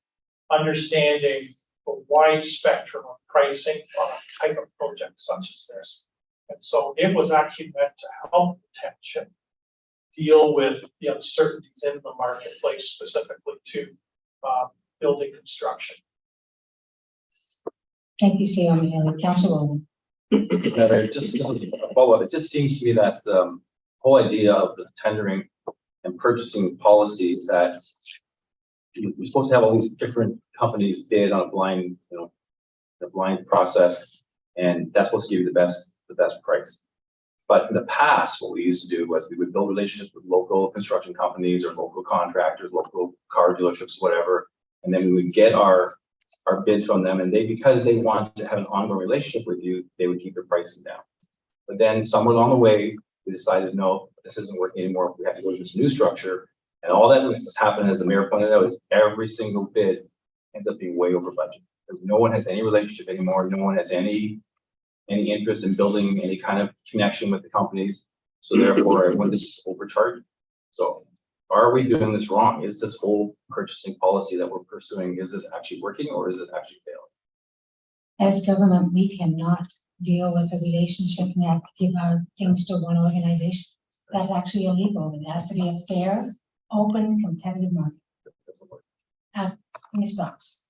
understanding the wide spectrum of pricing on a type of project such as this. And so it was actually meant to help the township deal with the uncertainties in the marketplace, specifically to building construction. Thank you, CEO McNeely. Councillor Roman. Just a follow-up. It just seems to me that whole idea of the tendering and purchasing policies, that we're supposed to have all these different companies bid on a blind, the blind process, and that's supposed to give you the best price. But in the past, what we used to do was we would build relationships with local construction companies or local contractors, local car dealerships, whatever, and then we would get our bids from them, and because they wanted to have an ongoing relationship with you, they would keep their pricing down. But then somewhere along the way, we decided, no, this isn't working anymore. We have to go to this new structure. And all that has happened, as the mayor pointed out, is every single bid ends up being way over budget. Because no one has any relationship anymore. No one has any interest in building any kind of connection with the companies. So therefore, everyone is overcharged. So are we doing this wrong? Is this whole purchasing policy that we're pursuing, is this actually working, or is it actually failing? As government, we cannot deal with a relationship and give our things to one organization. That's actually illegal. It has to be a fair, open, competitive market. Ms. Fox.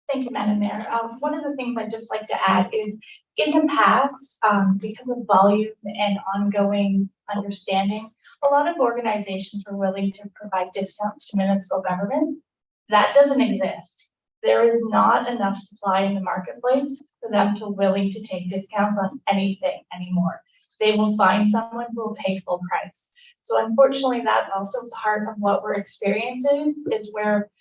Thank you, Madam Mayor. One of the things I'd just like to add is, in the past, because of volume and ongoing understanding, a lot of organizations were willing to provide discounts to municipal government. That doesn't exist. There is not enough supply in the marketplace for them to willing to take discounts on anything anymore. They will find someone who will pay full price. So unfortunately, that's also part of what we're experiencing, is where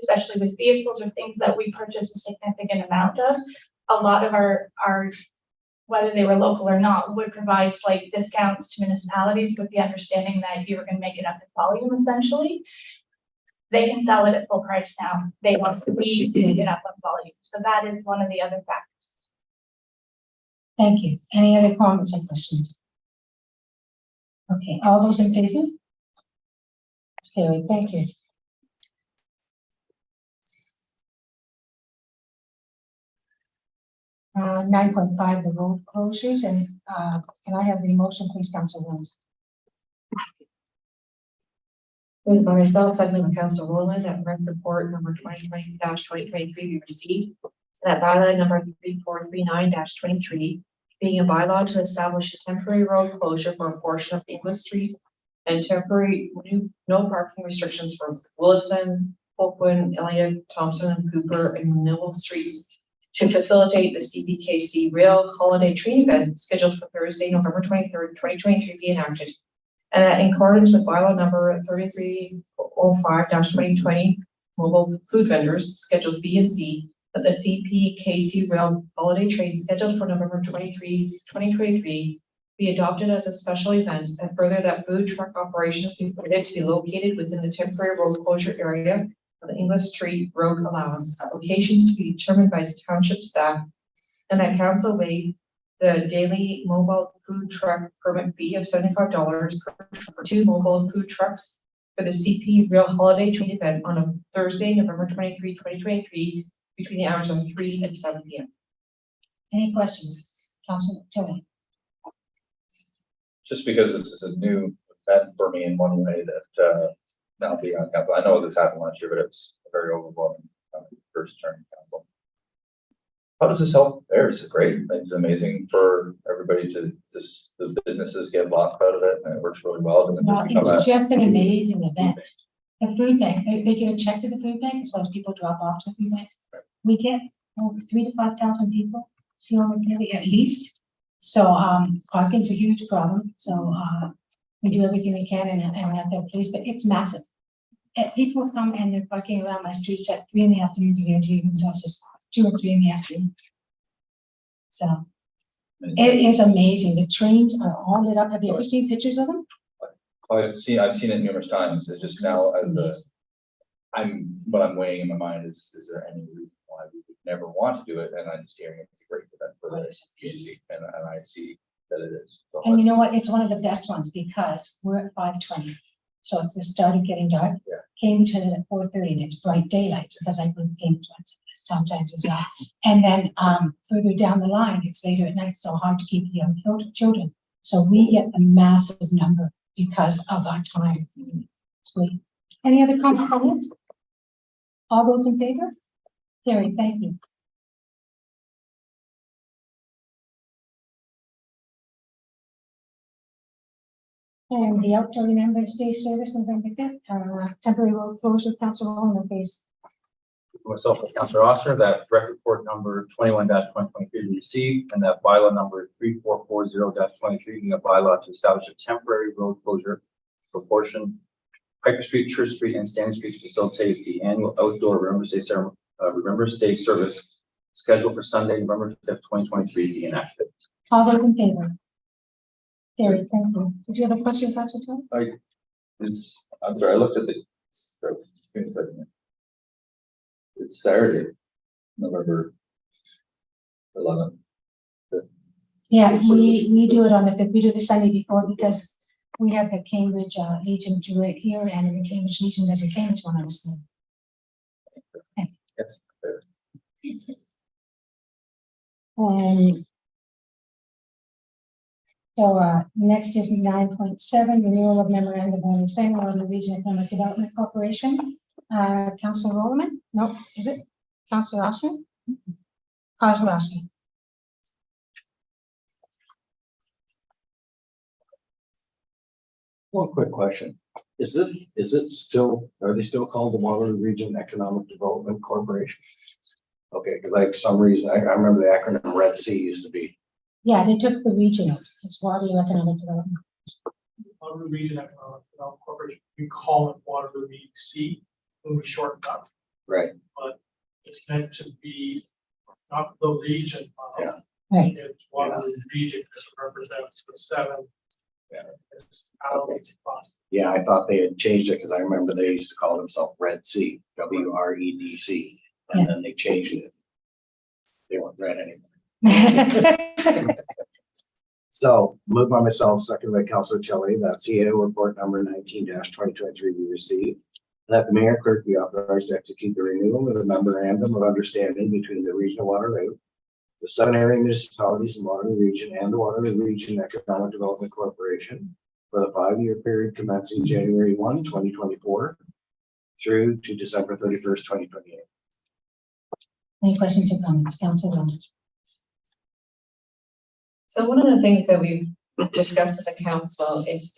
especially with vehicles or things that we purchase a significant amount of, a lot of our, whether they were local or not, would provide slight discounts to municipalities with the understanding that you were gonna make it up in volume essentially. They can sell it at full price now. They want to make it up on volume. So that is one of the other factors. Thank you. Any other comments or questions? Okay, all those in favor? It's carried. Thank you. Uh, 9.5, the road closures, and can I have the motion, please, Council Williams? Moved by myself, seconded by Council Rowland, that rent report number 2020-2023 be received. That bylaw number 3439-23, being a bylaw to establish a temporary road closure for a portion of English Street and temporary no parking restrictions for Willison, Polkwin, Elliott, Thompson, and Cooper, and Newell Streets to facilitate the CPKC Rail Holiday Train event scheduled for Thursday, November 23rd, 2023 be enacted. And in accordance with bylaw number 3305-2020, mobile food vendors, schedules B and C, that the CPKC Rail Holiday Train scheduled for November 23, 2023 be adopted as a special event, and further that food truck operations be permitted to be located within the temporary road closure area of the English Street Road allowance at locations to be determined by township staff, and that council waive the daily mobile food truck permit fee of $75 for 2 mobile food trucks for the CP Rail Holiday Train event on a Thursday, November 23, 2023, between the hours of 3 and 7 p.m. Any questions? Councilor Tilly? Just because this is a new event for me in one way that, now being on council, I know this happened last year, but it's very overwhelming, first term council. How does this help there? It's great. It's amazing for everybody to just, the businesses get lots out of it and it works really well. And then No, become it's a- just an amazing event. The food bank, they give a check to the food bank as well as people drop off to the food bank. We get 3,000 to 5,000 people, see over maybe at least. So parking's a huge problem. So we do everything we can and at their place, but it's massive. People come and they're parking around my streets at 3 in the afternoon to get to Human's houses, 2 or 3 in the afternoon. So it is amazing. The trains are all lit up. Have you ever seen pictures of them? I've seen it numerous times. It's just now as the, what I'm weighing in my mind is there any reason why we would never want to do it? And I'm just hearing it's a great event for the community, and I see that it is. So And you know what? It's one of the best ones because we're at 5:20. So it's the start of getting dark. Yeah. Cambridge has it at 4:30 and it's bright daylight because I live in Cambridge sometimes as well. And then further down the line, it's later at night, so hard to keep the young children. So we get a massive number because of our time. It's great. Any other comments? All those in favor? Carrie, thank you. And the outdoor Remembrance Day service November 5th, temporary road closure, Council Rowland, please. Myself and Councilor Oster, that direct report number 21-2023 be received, and that bylaw number 3440-23 being a bylaw to establish a temporary road closure for portion Piper Street, Church Street, and Stanley Street to facilitate the annual outdoor Remembrance Day service scheduled for Sunday, November 5th, 2023 be enacted. All those in favor? Carrie, thank you. Did you have a question, Councilor Tom? I'm sorry, I looked at the, it's Saturday, November 11th. Yeah, we do it on the 5th. We do it the Sunday before because we have the Cambridge Legion do it here, and the Cambridge Legion does a Cambridge one on the same. Yes. And so next is 9.7, renewal of memorandum of understanding on the Regional Economic Development Corporation. Councilor Rowland? No, is it? Councilor Austin? Councilor Austin. One quick question. Is it still, are they still called the Waterloo Region Economic Development Corporation? Okay, because like some reason, I remember the acronym Red C used to be. Yeah, they took the regional. It's Waterloo Economic Development. Waterloo Region Economic Development Corporation, we call it Waterloo VEC when we shorten up. Right, but it's meant to be not the region. Yeah. Right. It's one of the region because it represents the 7. Yeah. Municipalities across. yeah, I thought they had changed it, because I remember they used to call themselves Red Sea, WREDC, and then they changed it. They weren't red anymore. So, moved by myself, second by Councilor Kelly, that CAO report number 19-2023 be received. That the mayor and clerk be authorized to execute the renewal of the memorandum of understanding between the regional water rate, the 7 area municipalities in Waterloo Region and the Waterloo Region Economic Development Corporation for the 5-year period commencing January 1, 2024 through to December 31st, 2028. Any questions or comments, Council Williams? So one of the things that we've discussed as a council is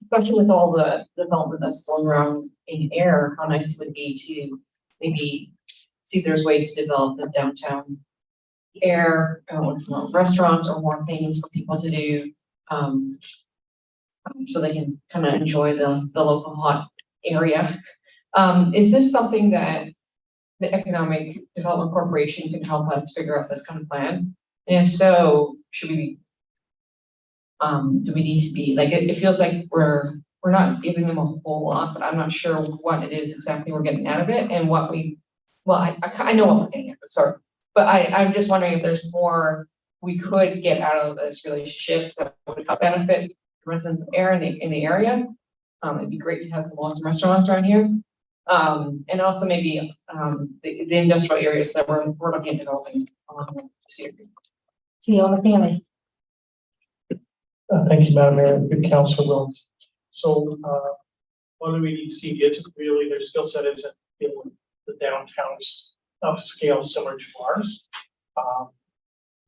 especially with all the development that's going around in air, how nice it would be to maybe see if there's ways to develop the downtown air, with more restaurants or more things for people to do. So they can kind of enjoy the local hot area. Is this something that the Economic Development Corporation can help us figure out this kind of plan? And if so, should we, do we need to be, like, it feels like we're not giving them a whole lot, but I'm not sure what it is exactly we're getting out of it and what I know what we're getting at, sorry. But I'm just wondering if there's more we could get out of this relationship that would help benefit residents of air in the area. It'd be great to have some awesome restaurants around here. And also maybe the industrial areas that we're looking at developing this year. Ciola Bailey. Thank you, Madam Mayor, and good Councilor Williams. So, what do we need to see? It's really, their skill set isn't in the downtowns of scale similar to ours.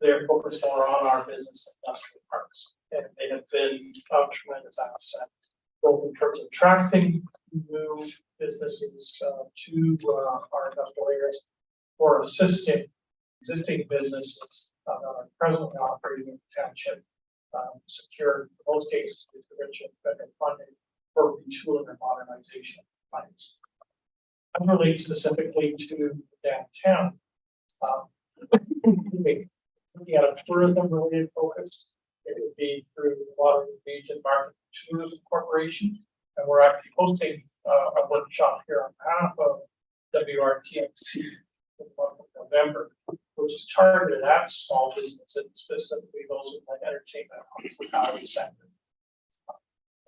They're focused more on our business and industrial parks, and they have been a tremendous asset, both in terms of attracting new businesses to our industrial areas, or assisting existing businesses that are presently operating in the township, secure, in most cases, with provincial federal funding for retooling and modernization plans. I relate specifically to downtown. We had a tourism-related focus. It would be through the Waterloo Region Market Tourism Corporation, and we're actually hosting a workshop here on behalf of WRTMC in the month of November, which is targeted at small businesses, specifically those in the entertainment and hospitality sector.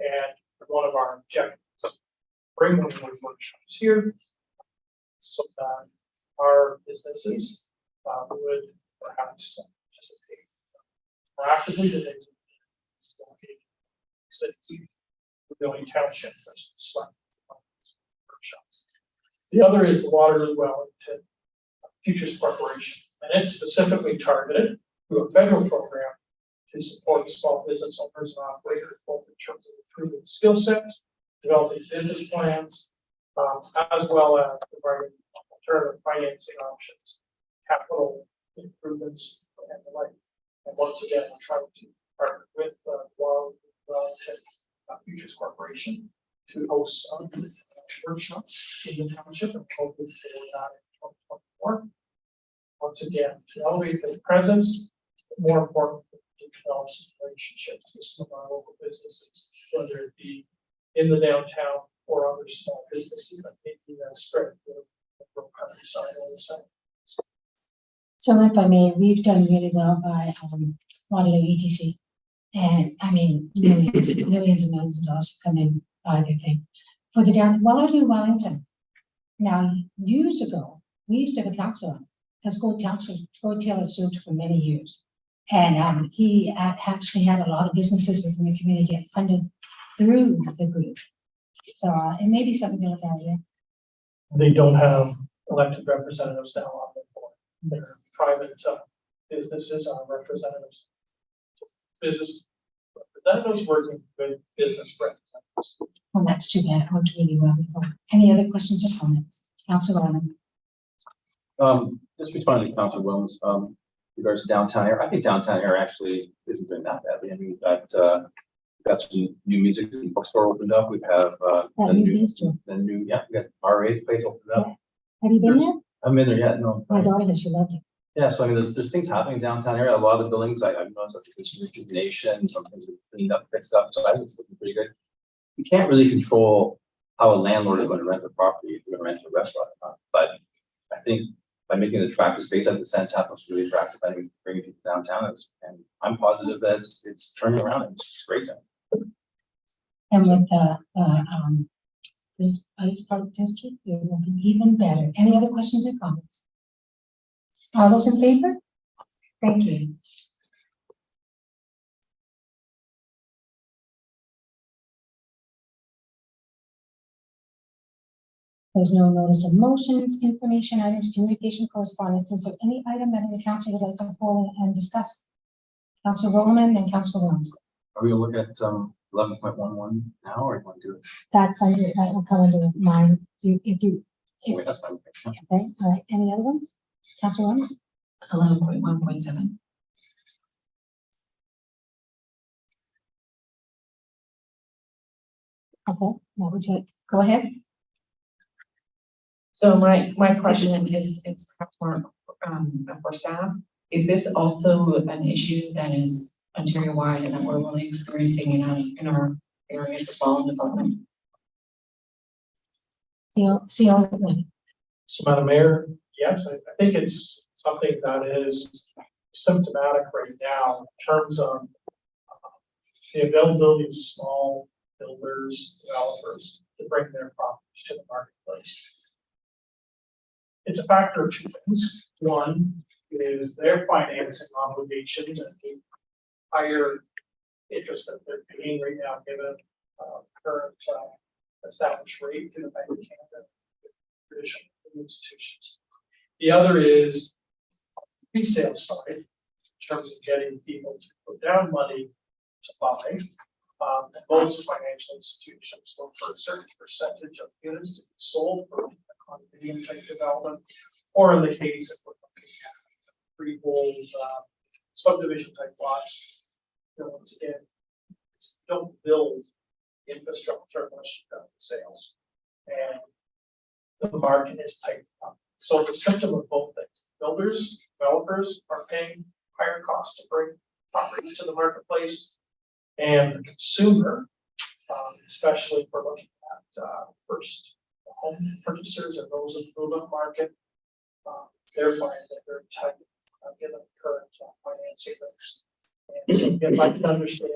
And one of our objectives is bring one of those workshops here so that our businesses would perhaps participate more actively than they would Building Township workshops. The other is the Waterloo Wellington Futures Corporation, and it's specifically targeted through a federal program to support small business owners and operators, both in terms of improving skill sets, developing business plans, as well as providing alternative financing options, capital improvements, and the like. And once again, we're trying to partner with Waterloo Wellington Futures Corporation to host some workshops in the township and hopefully for that in 2024. Once again, to elevate their presence, but more importantly, to develop some relationships with some of our local businesses, whether it be in the downtown or other small businesses that may be spread the countryside or the side. So if I may, we've done really well by Waterloo EDC. And I mean, millions and millions of dollars come in by their thing. For the Waterloo Wellington, now years ago, we used to have a councillor, because Gord Taylor served for many years. And he actually had a lot of businesses within the community get funded through the group. So it may be something to look at. Yeah. They don't have elected representatives now on the board. They're private businesses are representatives. Business representatives working with business representatives. Well, that's too bad. It worked really well before. Any other questions or comments? Councilor Wyman. Just responding to Councilor Williams, regards to downtown air. I think downtown air actually isn't doing that badly. I mean, we've got got some new music bookstore opened up. We have, That new bistro. we got RA's place opened up. Have you been there? I haven't been there yet, no. My daughter has, she loved it. Yeah, so I mean, there's things happening downtown area. A lot of the buildings, I've noticed like there's some rejuvenation, some things are cleaned up, fixed up, so I think it's looking pretty good. You can't really control how a landlord is going to rent the property, if you're going to rent a restaurant or not, but I think by making the attractive space at the Centap looks really attractive, I think bringing people downtown, and I'm positive that it's turning around, and it's great. And with this Ice Park District, it will be even better. Any other questions or comments? All those in favor? Thank you. There's no notice of motions, information items, communication correspondence. Is there any item that the council would like to pull and discuss? Council Roman and Council Williams. Are we gonna look at 11.11 now, or you want to do it? That's under, that will come under mine. If you, Wait, that's fine. okay, all right. Any other ones? Council Williams? 11.1.7. Okay, what would you, go ahead. So my question is perhaps more for staff. Is this also an issue that is Ontario-wide and that we're really experiencing in our areas as well in development? See all. So Madam Mayor, yes, I think it's something that is symptomatic right now in terms of the availability of small builders, developers to bring their properties to the marketplace. It's a factor of two things. One is their financing obligations and the higher interest that they're paying right now, given current established rate in the Bank of Canada, traditional institutions. The other is resale side, in terms of getting people to put down money to buy. Most financial institutions look for a certain percentage of units to be sold for a condominium type development, or in the case if we're looking at freehold subdivision type lots, once again, don't build infrastructure unless you've got sales, and the market is tight up. So the symptom of both things: builders, developers are paying higher costs to bring properties to the marketplace, and the consumer, especially for looking at first home purchasers and those in the move-up market, they're finding that they're tight given the current financing rates. And so if I can understand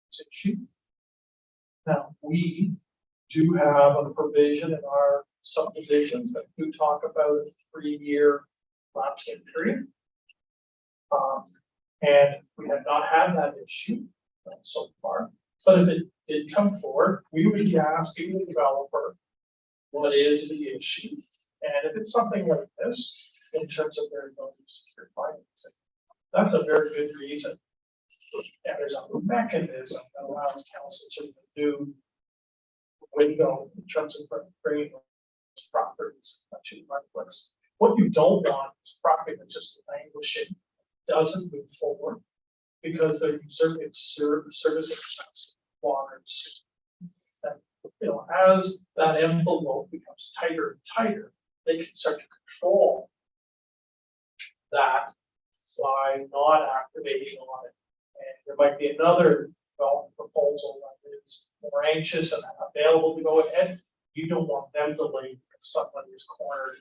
this issue. Now, we do have a provision in our subdivisions that do talk about a 3-year lapsing period. And we have not had that issue so far. But if it did come forward, we would be asking the developer what is the issue. And if it's something like this, in terms of their ability to secure financing, that's a very good reason. And there's a mechanism that allows council to renew window in terms of bringing those properties to the marketplace. What you don't want is property that's just languishing, doesn't move forward because they're usurping service expense, water, and sewer. And as that envelope becomes tighter and tighter, they can start to control that by not activating on it. And there might be another development proposal that is more anxious and available to go ahead. You don't want them delayed because somebody is cornered,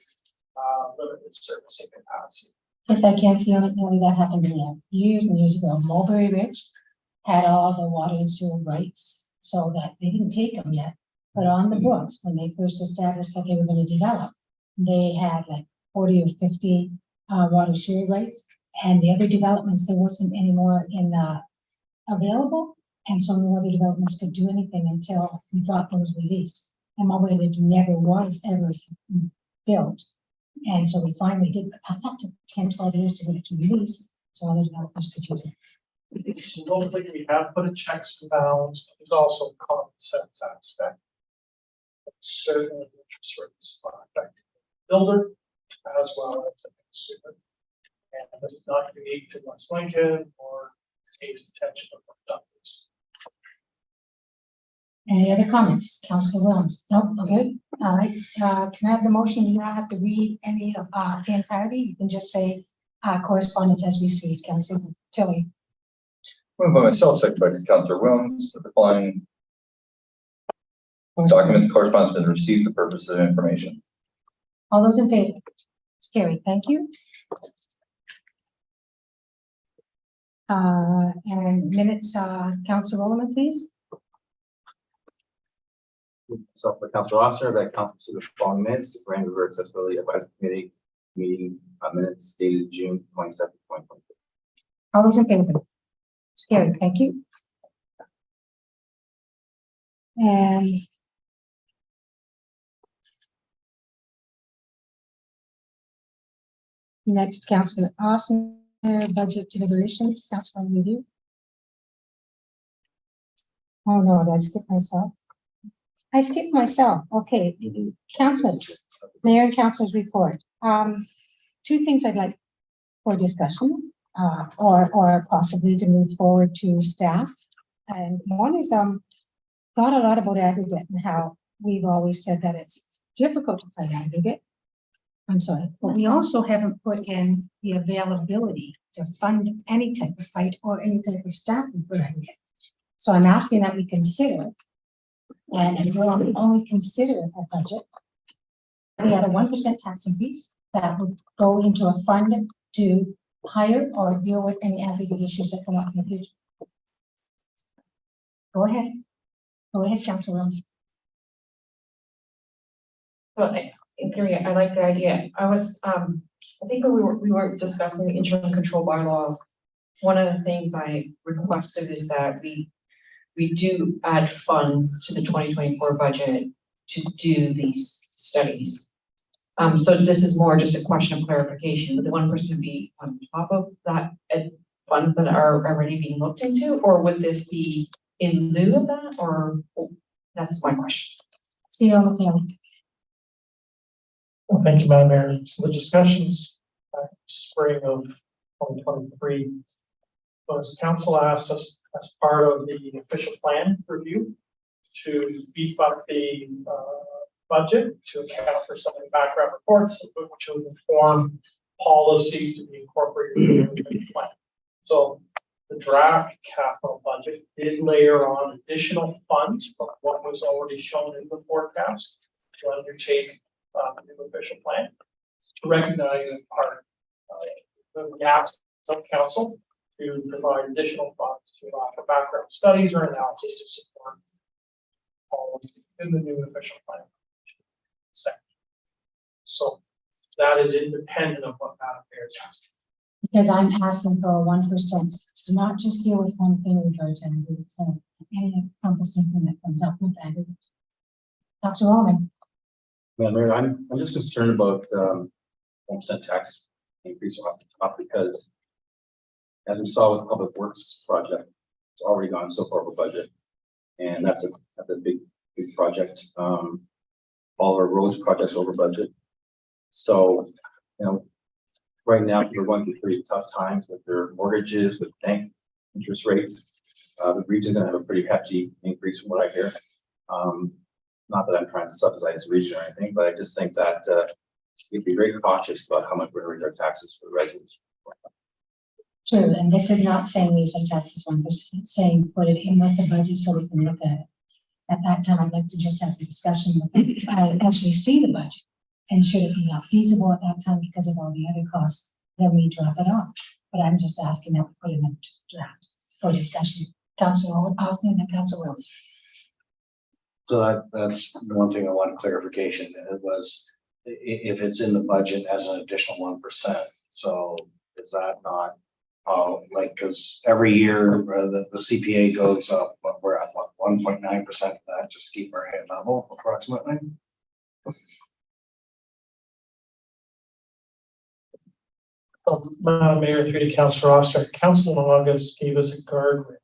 limited servicing capacity. If I can see on it, that happened to me years and years ago. Mulberry Ridge had all the water and sewer rights, so that they didn't take them yet. But on the books, when they first established that they were going to develop, they had like 40 or 50 water sewer rights, and the other developments, there wasn't any more in the available, and so no other developments could do anything until we got those released. And Mulberry Ridge never was ever built. And so we finally did, but that took 10, 12 years to get it to release, so other developers could use it. So locally, we have put in checks and balances, but there's also a common sense aspect. Certainly interest rates are affecting the builder as well as the consumer. And this is not unique to West Lincoln or case attention of others. Any other comments? Councilor Williams? No, okay. All right, can I have the motion? You don't have to read any of, the entirety. You can just say, correspondence as received, Councilor Tilly. Moved by myself, second by Councillor Williams, that the following document correspondence has received for the purpose of information. All those in favor? It's carried. Thank you. And minutes, Councilor Rowland, please. So for Councilor Officer, that council received the following minutes, the Grand River Accessibility Advisory Committee meeting minutes dated June 27th, 2023. All those in favor? It's carried. Thank you. And next, Councilor Austin, budget deliberations, Councilor review. Oh, no, did I skip myself? I skipped myself. Okay, Councilor, Mayor and Councilor's report. Two things I'd like for discussion, or possibly to move forward to staff. And one is, thought a lot about aggregate and how we've always said that it's difficult to find aggregate. I'm sorry, but we also haven't put in the availability to fund any type of fight or any type of staffing for aggregate. So I'm asking that we consider, and we'll only consider a budget. We had a 1% tax increase that would go into a fund to hire or deal with any aggregate issues that come up in the future. Go ahead. Go ahead, Councilor Williams. Well, in theory, I like the idea. I was, I think when we were discussing the interim control bylaw, one of the things I requested is that we do add funds to the 2024 budget to do these studies. So this is more just a question of clarification. Would the 1% be on top of that funds that are already being looked into, or would this be in lieu of that, or that's my question. CEO McCallum. Well, thank you, Madam Mayor. So the discussions spring of 2023 was council asked us as part of the official plan review to beef up the budget to account for some of the background reports, which will inform policy to be incorporated into the plan. So the draft capital budget did layer on additional funds from what was already shown in the forecast to undertake the new official plan, to recognize in part the gaps of council to provide additional funds to offer background studies or analysis to support all in the new official plan. So that is independent of what Madam Mayor is asking. Because I'm asking for a 1% to not just deal with one thing regards to aggregate, but any encompassing thing that comes up with aggregate. Dr. Roman. Madam Mayor, I'm just concerned about 1% tax increase off the top because as we saw with the Public Works project, it's already gone so far over budget. And that's a big project. All our roads projects over budget. So, you know, right now we're going through pretty tough times with their mortgages, with bank interest rates. The region's gonna have a pretty hefty increase from what I hear. Not that I'm trying to subsidize the region or anything, but I just think that we'd be very cautious about how much we're going to raise our taxes for the residents. True, and this is not saying raise our taxes 1%, it's saying put it in with the budget so we can look at it. At that time, I'd like to just have the discussion as we see the budget. And should it be not feasible at that time because of all the other costs, then we drop it off. But I'm just asking that we put it in a draft for discussion. Councilor Austin and Councilor Williams. So that's the one thing I want clarification. It was if it's in the budget as an additional 1%. So is that not like, because every year the CPA goes up, but we're at what 1.9% of that, just to keep our head level approximately. Madam Mayor, through to Councilor Oster, Council in August gave us a guardrail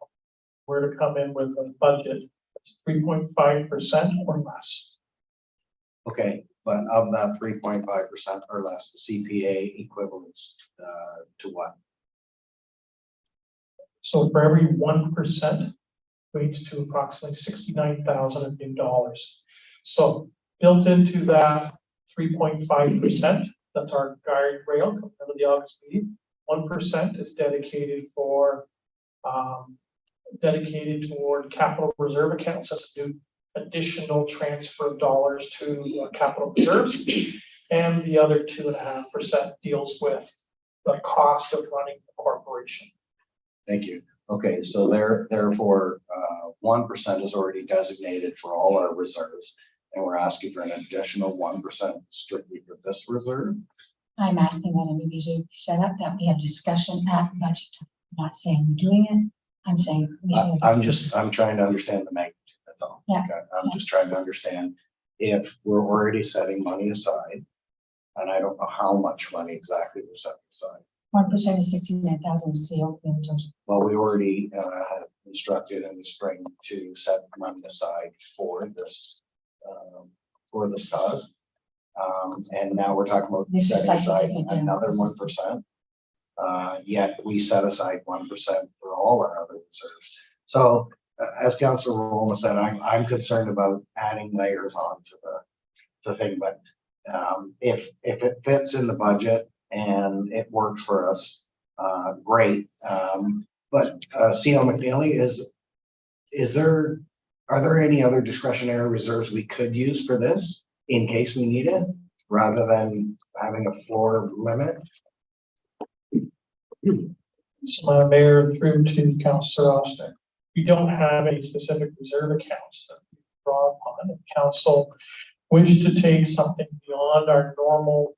where to come in with a budget that's 3.5% or less. Okay, but of that 3.5% or less, the CPA equivalents to what? So for every 1% equates to approximately 69,000 in new dollars. So built into that 3.5%, that's our guardrail, compared to the August meeting. 1% is dedicated toward capital reserve accounts. That's a new additional transfer of dollars to capital reserves. And the other 2.5% deals with the cost of running the corporation. Thank you. Okay, so therefore, 1% is already designated for all our reserves, and we're asking for an additional 1% strictly for this reserve. I'm asking that it be set up, that we have discussion at budget time. I'm not saying we're doing it. I'm saying we should. I'm trying to understand the magnitude, that's all. Yeah. Okay, I'm just trying to understand if we're already setting money aside, and I don't know how much money exactly we're setting aside. 1% is 69,000 is the open total. Well, we already have instructed in the spring to set money aside for this cause. And now we're talking about This is setting slightly aside different, yeah. another This is 1%. Yet we set aside 1% for all our other reserves. So as Councilor Roma said, I'm concerned about adding layers onto the thing, but if it fits in the budget and it works for us, great. But C.L. McNeely, are there any other discretionary reserves we could use for this in case we need it, rather than having a floor limit? So Madam Mayor, through to Councilor Austin. We don't have any specific reserve accounts that we draw upon. If council wish to take something beyond our normal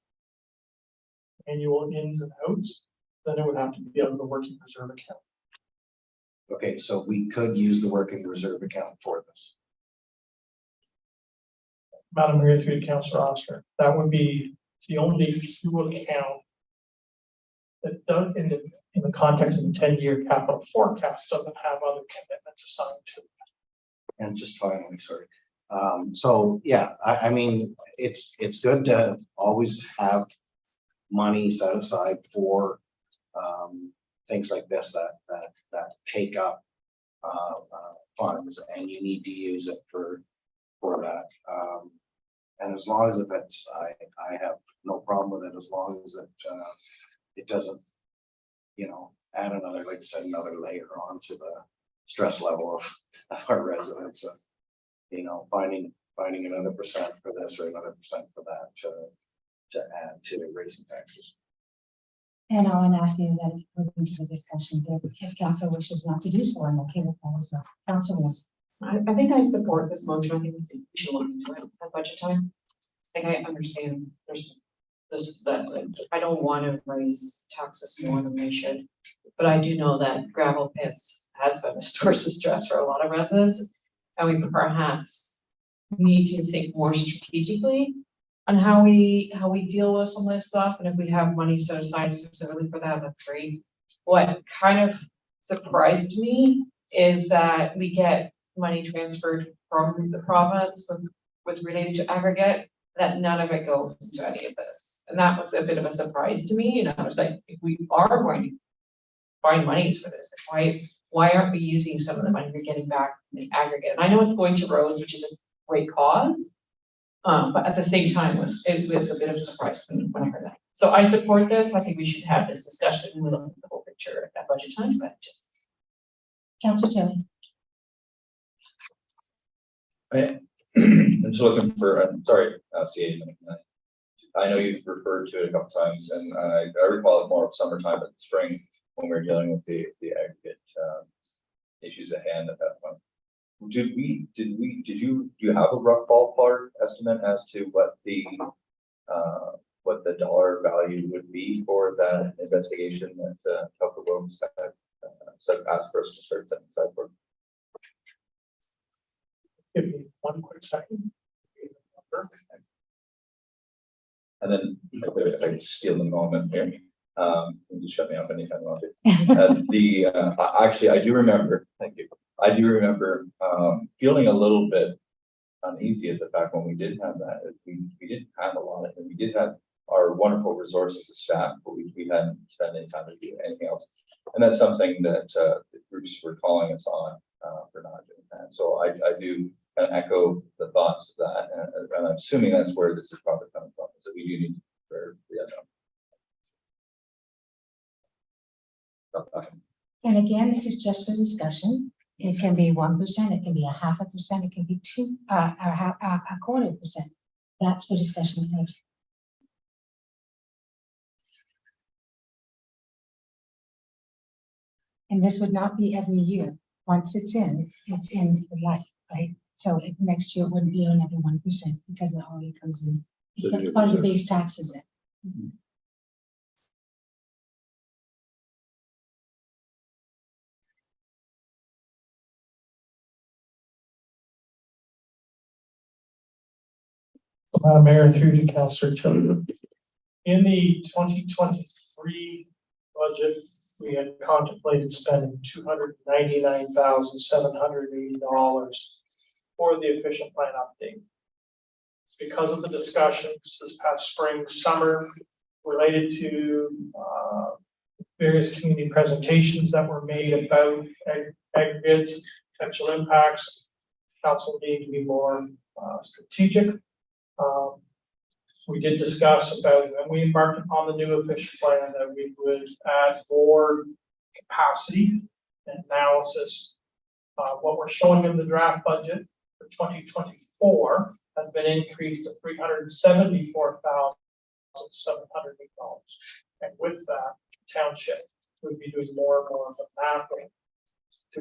annual ins and outs, then it would have to be out of the working reserve account. Okay, so we could use the working reserve account for this. Madam Mayor, through to Councilor Oster, that would be the only true account that does, in the context of the 10-year capital forecast, doesn't have other commitments assigned to it. And just finally, sorry. So yeah, I mean, it's good to always have money set aside for things like this that take up funds, and you need to use it for that. And as long as it's, I have no problem with it, as long as it doesn't, add another, like I said, another layer onto the stress level of our residents. Finding another percent for this or another percent for that to add to raising taxes. And all I'm asking is that if we're into the discussion, if council wishes not to do so, I'm okay with that as well. Council wants. I think I support this motion. I think we should look into it at budget time. I think I understand there's this, that I don't want to raise taxes more than they should. But I do know that gravel pits has been a source of stress for a lot of residents. And we perhaps need to think more strategically on how we deal with some of this stuff. And if we have money set aside specifically for that, that's great. What kind of surprised me is that we get money transferred from the province with related to aggregate, that none of it goes into any of this. And that was a bit of a surprise to me. And I was like, if we are going to find monies for this, why aren't we using some of the money we're getting back in the aggregate? And I know it's going to roads, which is a great cause. But at the same time, it was a bit of a surprise to me when I heard that. So I support this. I think we should have this discussion. We look at the whole picture at budget time, but just. Councilor Tilly. I'm just looking for, I'm sorry, CA. I know you've referred to it a couple times, and I recall it more of summertime but spring when we were dealing with the aggregate issues at hand at that point. Do you have a rough ballpark estimate as to what the dollar value would be for that investigation that Councilor Williams had asked for us to start setting aside for? Give me one quick second. And then if I can steal the moment here, you can just shut me off anytime you want to. Actually, I do remember, thank you. I do remember feeling a little bit uneasy at the fact when we did have that, is we didn't have a lot of it. We did have our wonderful resources of staff, but we hadn't spent any time to do anything else. And that's something that the groups were calling us on for not So I do kind of echo the thoughts of that, and I'm assuming that's where this is probably coming from, is that we do need for the unknown. And again, this is just for discussion. It can be 1%, it can be 0.5%, it can be 0.25%. That's for discussion. Thank you. And this would not be every year. Once it's in for life, right? So next year it wouldn't be another 1% because it already comes in. It's not part of the base taxes then. Madam Mayor, through to Councillor Tilley. In the 2023 budget, we had contemplated spending $299,780 for the official plan update. Because of the discussions this past spring, summer, related to various community presentations that were made about aggregates, potential impacts, council needed to be more strategic. We did discuss about when we embarked upon the new official plan that we would add more capacity and analysis. What we're showing in the draft budget for 2024 has been increased to $374,700. And with that, township would be doing more and more of the mapping to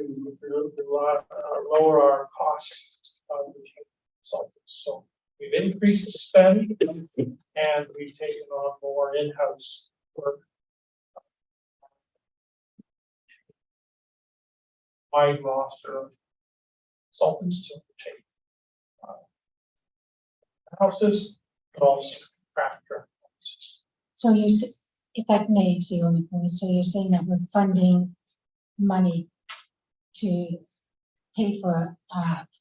lower our costs of retaining consultants. So we've increased the spend and we've taken on more in-house work. Wide roster of consultants to take houses, but also craft houses. So if I may see on the point, so you're saying that we're funding money to pay for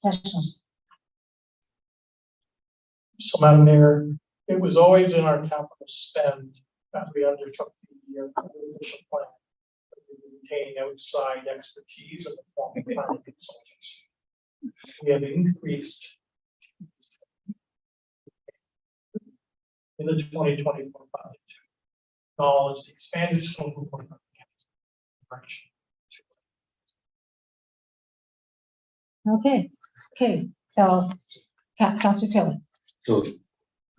professionals. So, Madam Mayor, it was always in our capital spend that we undertook the official plan. Retaining outside expertise in the form of planning consultants. We have increased in the 2024 budget to acknowledge the expanded scope of work. Okay, so Councillor Tilley. So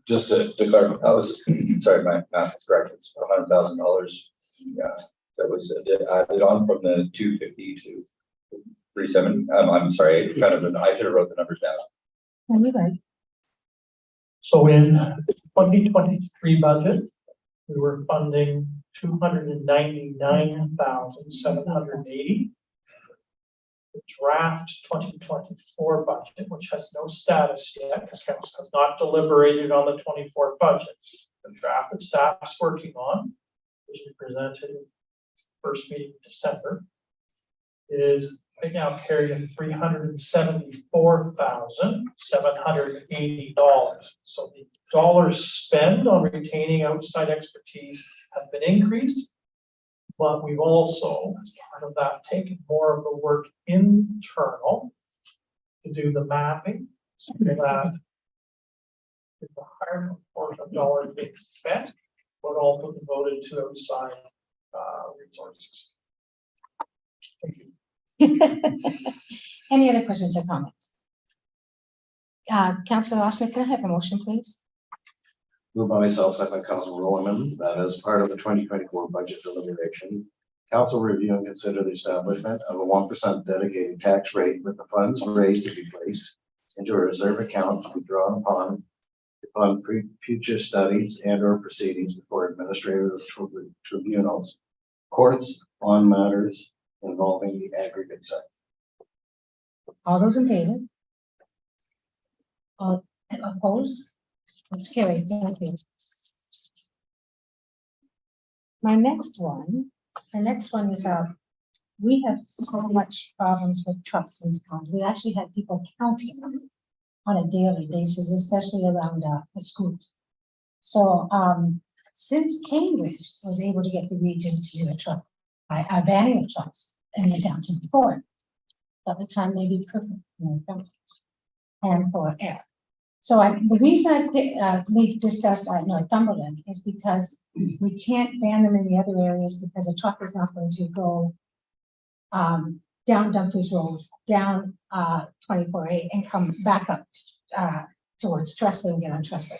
just to clarify, I was, sorry, my math is correct, it's $100,000. Yeah, that was added on from the 250 to 37. I'm sorry, I should have wrote the numbers down. No, you're right. So in 2023 budget, we were funding $299,780. The draft 2024 budget, which has no status yet, because council has not deliberated on the 24 budget. The draft that staff's working on, which we presented in first meeting in December, is right now carrying $374,780. So the dollars spent on retaining outside expertise have been increased. But we've also, as part of that, taken more of the work internal to do the mapping, so that it's a higher proportion of dollars being spent, but also devoted to outside resources. Thank you. Any other questions or comments? Councillor Osler, can I have a motion, please? Moved by myself, second by Council Roman, that as part of the 2024 budget deliberation, council review and consider the establishment of a 1% dedicated tax rate with the funds raised to be placed into a reserve account to be drawn upon future studies and or proceedings before administrative tribunals, courts on matters involving the aggregate sector. All those in favor? All opposed? It's carried. Thank you. My next one is we have so much problems with trucks in town. We actually have people counting them on a daily basis, especially around the schools. So since Cambridge was able to get the region to do a banning of trucks in the downtown before, but the time may be perfect for premises and for air. So the reason we discussed Northumberland is because we can't ban them in the other areas because a truck is not going to go down Dumfries Road, down 24A and come back up towards Trestle and get on Trestle.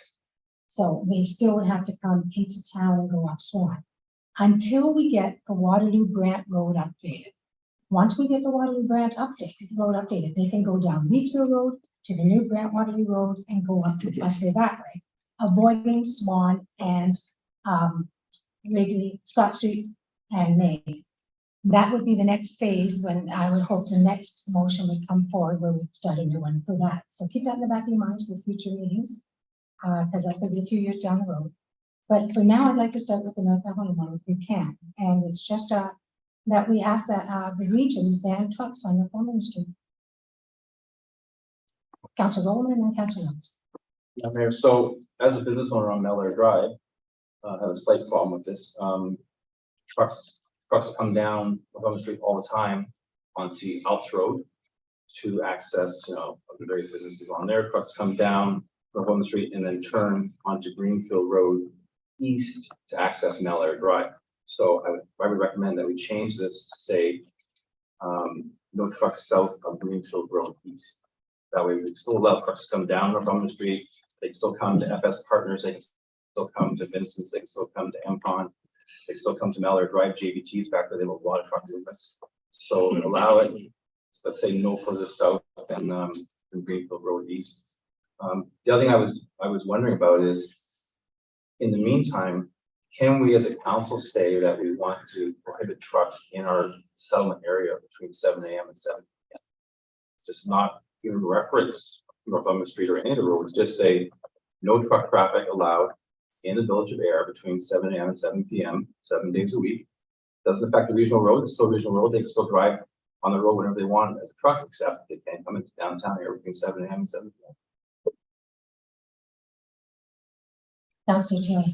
So we still would have to come into town and go up Swan until we get the Waterloo Grant Road updated. Once we get the Waterloo Grant road updated, they can go down Reedsville Road to the new Grant Waterloo Road and go up to Trestle that way, avoiding Swan and Wrigley, Scott Street and Main. That would be the next phase when I would hope the next motion would come forward where we start a new one for that. So keep that in the back of your minds for future meetings, because that's going to be a few years down the road. But for now, I'd like to start with the Northumberland one if we can. And it's just that we ask that the regions ban trucks on Northumberland Street. Councilor Rowland and then Councilor Mills. Madam Mayor, so as a business owner on Miller Drive, I have a slight problem with this. Trucks come down Northumberland Street all the time onto Alps Road to access, the various businesses on there. Trucks come down Northumberland Street and then turn onto Greenfield Road east to access Miller Drive. So I would recommend that we change this to say no trucks south of Greenfield Road east. That way we still allow trucks to come down Northumberland Street. They can still come to FS Partners. They can still come to Vincent's. They can still come to MPON. They can still come to Mallard Drive. JBT's back there. They have a lot of truck movements. So allow it. Let's say no further south than Greenfield Road east. The other thing I was wondering about is, in the meantime, can we as a council say that we want to prohibit trucks in our settlement area between 7 a.m. and 7 p.m.? Just not even reference Northumberland Street or any of the roads, just say no truck traffic allowed in the Village of Air between 7 a.m. and 7 p.m. 7 days a week. Doesn't affect the regional road. It's still regional road. They can still drive on the road whenever they want as a truck, except they can't come into downtown area between 7 a.m. and 7 p.m. Councilor Taylor.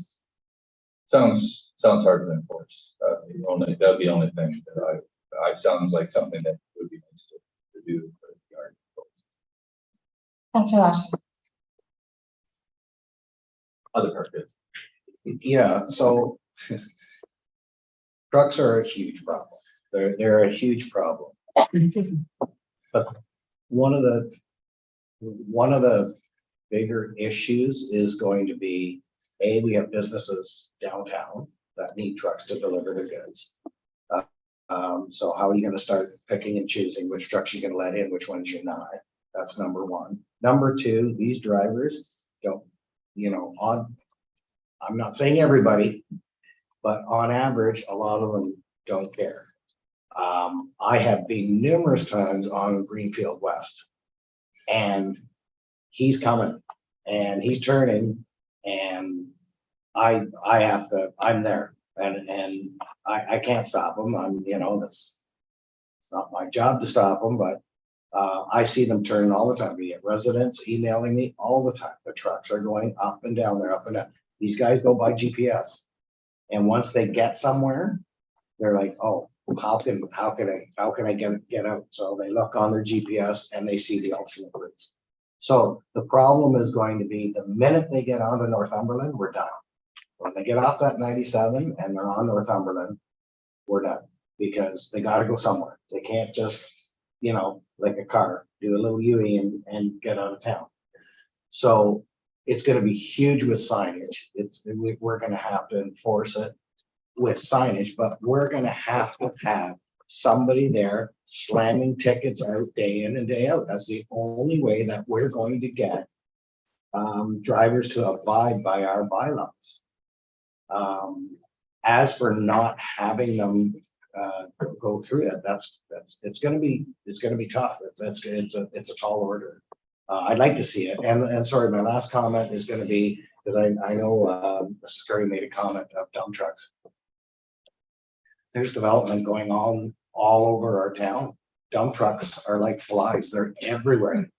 Sounds hard to enforce. That'd be the only thing that I sounds like something that would be nice to do. Councilor Austin. Other part of it. Yeah, so trucks are a huge problem. They're a huge problem. But one of the bigger issues is going to be, we have businesses downtown that need trucks to deliver their goods. So how are you going to start picking and choosing which trucks you're going to let in, which ones you're not? That's number one. Number two, these drivers don't, I'm not saying everybody, but on average, a lot of them don't care. I have been numerous times on Greenfield West, and he's coming and he's turning, and I'm there, and I can't stop him. It's not my job to stop him, but I see them turning all the time. We get residents emailing me all the time. The trucks are going up and down. They're up and down. These guys go by GPS, and once they get somewhere, they're like, "Oh, how can I get out?" So they look on their GPS and they see the alternate routes. So the problem is going to be the minute they get onto Northumberland, we're done. When they get off that 97 and they're on Northumberland, we're done, because they got to go somewhere. They can't just, like a car, do a little U and get out of town. So it's going to be huge with signage. We're going to have to enforce it with signage, but we're going to have somebody there slamming tickets out day in and day out. That's the only way that we're going to get drivers to abide by our bylaws. As for not having them go through it, it's going to be tough. It's a tall order. I'd like to see it. And sorry, my last comment is going to be, because I know Mrs. Curry made a comment of dump trucks. There's development going on all over our town. Dump trucks are like flies. They're everywhere.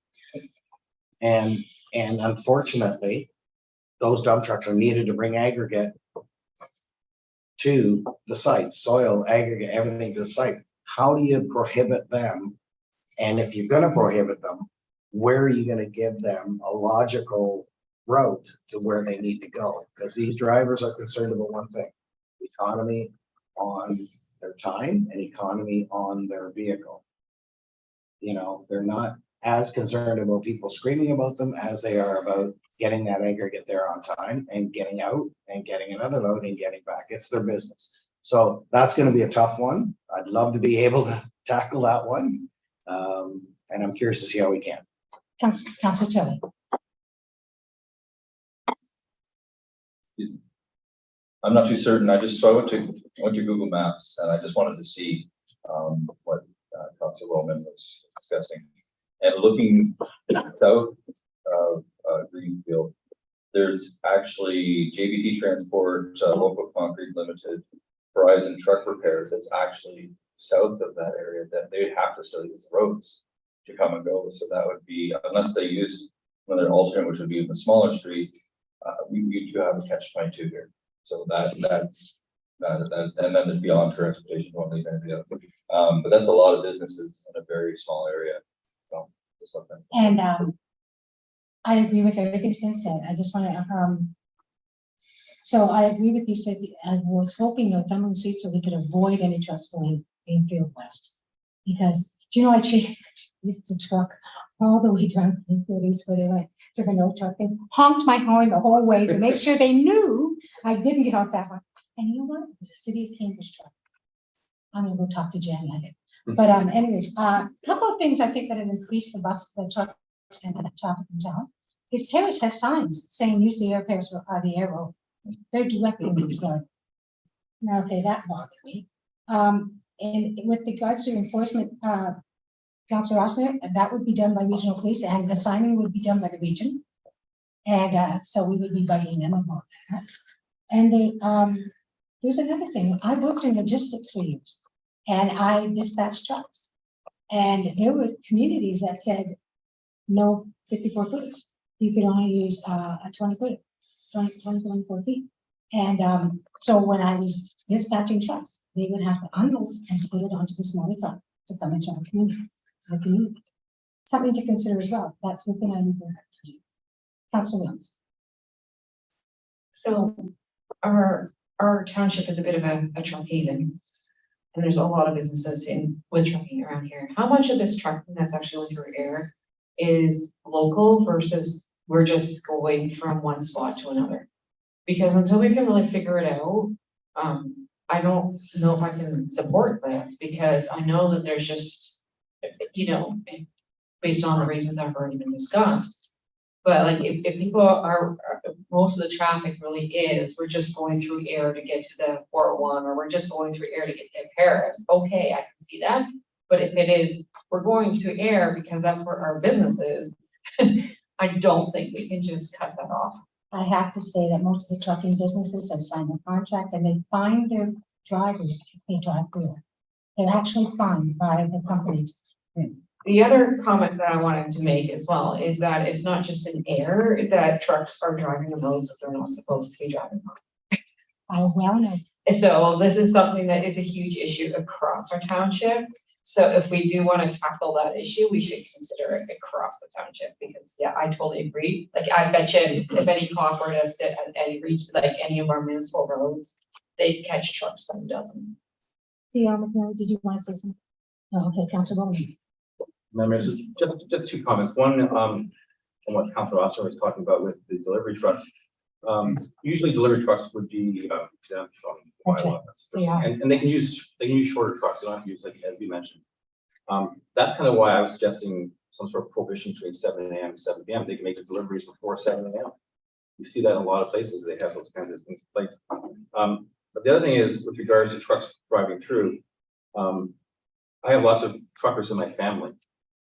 And unfortunately, those dump trucks are needed to bring aggregate to the site, soil, aggregate, everything to the site. How do you prohibit them And if you're gonna prohibit them, where are you gonna give them a logical route to where they need to go? Because these drivers are concerned about one thing, economy on their time and economy on their vehicle. You know, they're not as concerned about people screaming about them as they are about getting that aggregate there on time and getting out and getting another load and getting back. It's their business. So that's gonna be a tough one. I'd love to be able to tackle that one. And I'm curious to see how we can. Councillor Tilly. I'm not too certain. So I went to Google Maps and I just wanted to see what Councilor Roman was discussing. And looking south of Greenfield, there's actually JBT Transport, Local Concrete Limited, Horizon Truck Repairs. That's actually south of that area that they have to still use the roads to come and go. So that would be, unless they use another alternate, which would be a smaller street, we do have a catch-22 here. So and then there'd be on transportation, won't leave any of the other. But that's a lot of businesses in a very small area. So just something. And I agree with everything's been said. I just want to, so I agree with you, said, I was hoping they'll come and see so we could avoid any trucks going Greenfield West. Because, do you know, I used to truck all the way down Greenfield East where they went to the no truck thing, honked my horn the whole way to make sure they knew I didn't get off that one. And you know what? It was a City of Cambridge truck. I'm gonna go talk to Jen later. But anyways, couple of things I think that have increased the trucks and the traffic in town. His parish has signs saying use the air parish or the arrow. They're directly in the flood. Now, okay, that bothered me. And with regards to enforcement, Councillor Osner, that would be done by regional police and the signing would be done by the region. And so we would be bugging them about that. And there's another thing. I worked in logistics for years and I dispatched trucks. And there were communities that said, no 54 footers. You could only use a 20 footer, 24 feet. And so when I was dispatching trucks, they would have to unload and put it onto the smaller truck to come into our community. So the community. Something to consider as well. That's within our need to do. Councilor Williams. So our township is a bit of a truck haven. And there's a lot of businesses with trucking around here. How much of this trucking that's actually going through air is local versus we're just going from one spot to another? Because until we can really figure it out, I don't know if I can support this because I know that there's just, you know, based on the reasons I've already been discussed. But like if people are, most of the traffic really is, we're just going through air to get to the 401 or we're just going through air to get to Paris. Okay, I can see that. But if it is, we're going through air because that's where our business is, I don't think we can just cut that off. I have to say that most of the trucking businesses have signed a contract and they find their drivers if they drive through. They're actually fined by the companies. The other comment that I wanted to make as well is that it's not just in air that trucks are driving the roads that they're not supposed to be driving on. I well know. So this is something that is a huge issue across our township. So if we do want to tackle that issue, we should consider it across the township because yeah, I totally agree. Like I bet you if any cop were to sit at any region, like any of our municipal roads, they catch trucks by the dozen. Did you want to say something? Oh, okay, Councilor Bowman. Members, just two comments. One, on what Councilor Osler was talking about with the delivery trucks. Usually delivery trucks would be exempt from bylaw. Yeah. And they can use shorter trucks. They don't have to use, like as we mentioned. That's kind of why I was suggesting some sort of prohibition between 7 a.m. and 7 p.m. They can make the deliveries before 7 a.m. You see that in a lot of places. They have those kinds of things in place. But the other thing is with regards to trucks driving through, I have lots of truckers in my family.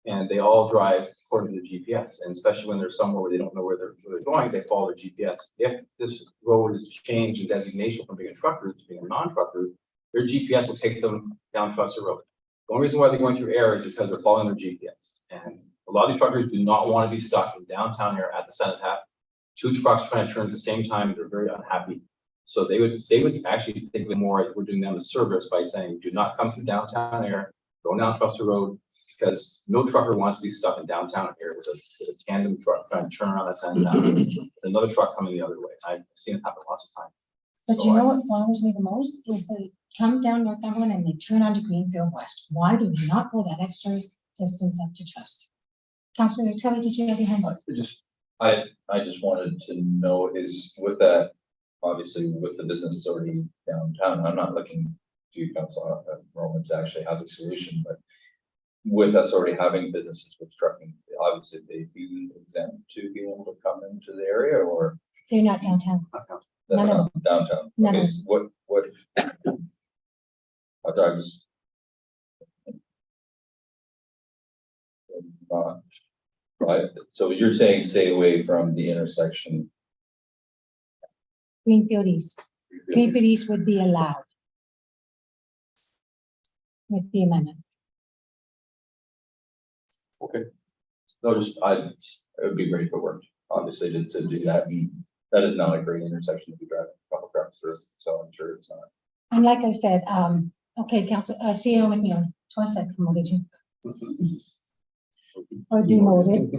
And they all drive according to the GPS, and especially when they're somewhere where they don't know where they're going, they follow their GPS. If this road is changed in designation from being a truck route to being a non-truck route, their GPS will take them down Trusser Road. The only reason why they're going through air is because they're following their GPS. And a lot of these truckers do not want to be stuck in downtown air at the cenotaph. Two trucks trying to turn at the same time, they're very unhappy. So they would actually think of it more like we're doing them a service by saying, do not come through downtown air, go down Trusser Road, because no trucker wants to be stuck in downtown here with a tandem truck trying to turn around that side down. With another truck coming the other way. I've seen it happen lots of times. But So you I- know what bothers me the most is they come down Northumberland and they turn onto Greenfield West. Why do we not go that extra distance up to Trust? Councillor Tilly, did you have your hand up? I just wanted to know is with that, obviously with the business already downtown, I'm not looking to you, Council Roman, to actually have a solution, but with us already having businesses with trucking, obviously they'd be exempt to be able to come into the area, or They're not downtown. that's None of not downtown. None Okay, of so what? I thought I was. Right, so you're saying stay away from the intersection. Greenfield East. Greenfield East would be allowed. With the amendment. Okay. No, just, it would be great if it worked, obviously, to do that, and that is not a great intersection to be driving a couple trucks through, so I'm sure it's not. And like I said, okay, Council, CEO McNeil, twice I promoted you. Or demoted.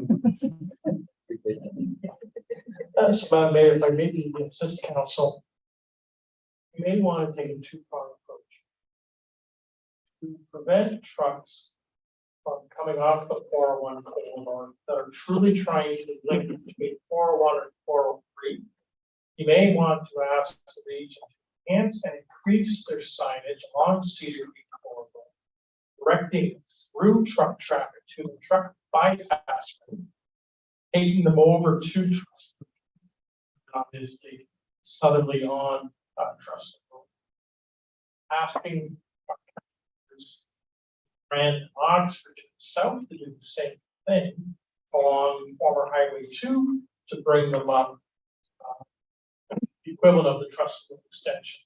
Madam Mayor, if I may be assist council, you may want to take a two-pronged approach. To prevent trucks from coming off the 401 corridor that are truly trying to link between 401 and 403, you may want to ask the region to enhance and increase their signage along Cedar Creek corridor, directing through truck traffic to the truck bypass route, taking them over to Trust, obviously southerly on Trust Road. Asking Brand Oxford to the south to do the same thing on former Highway 2 to bring them up the equivalent of the Trust Road extension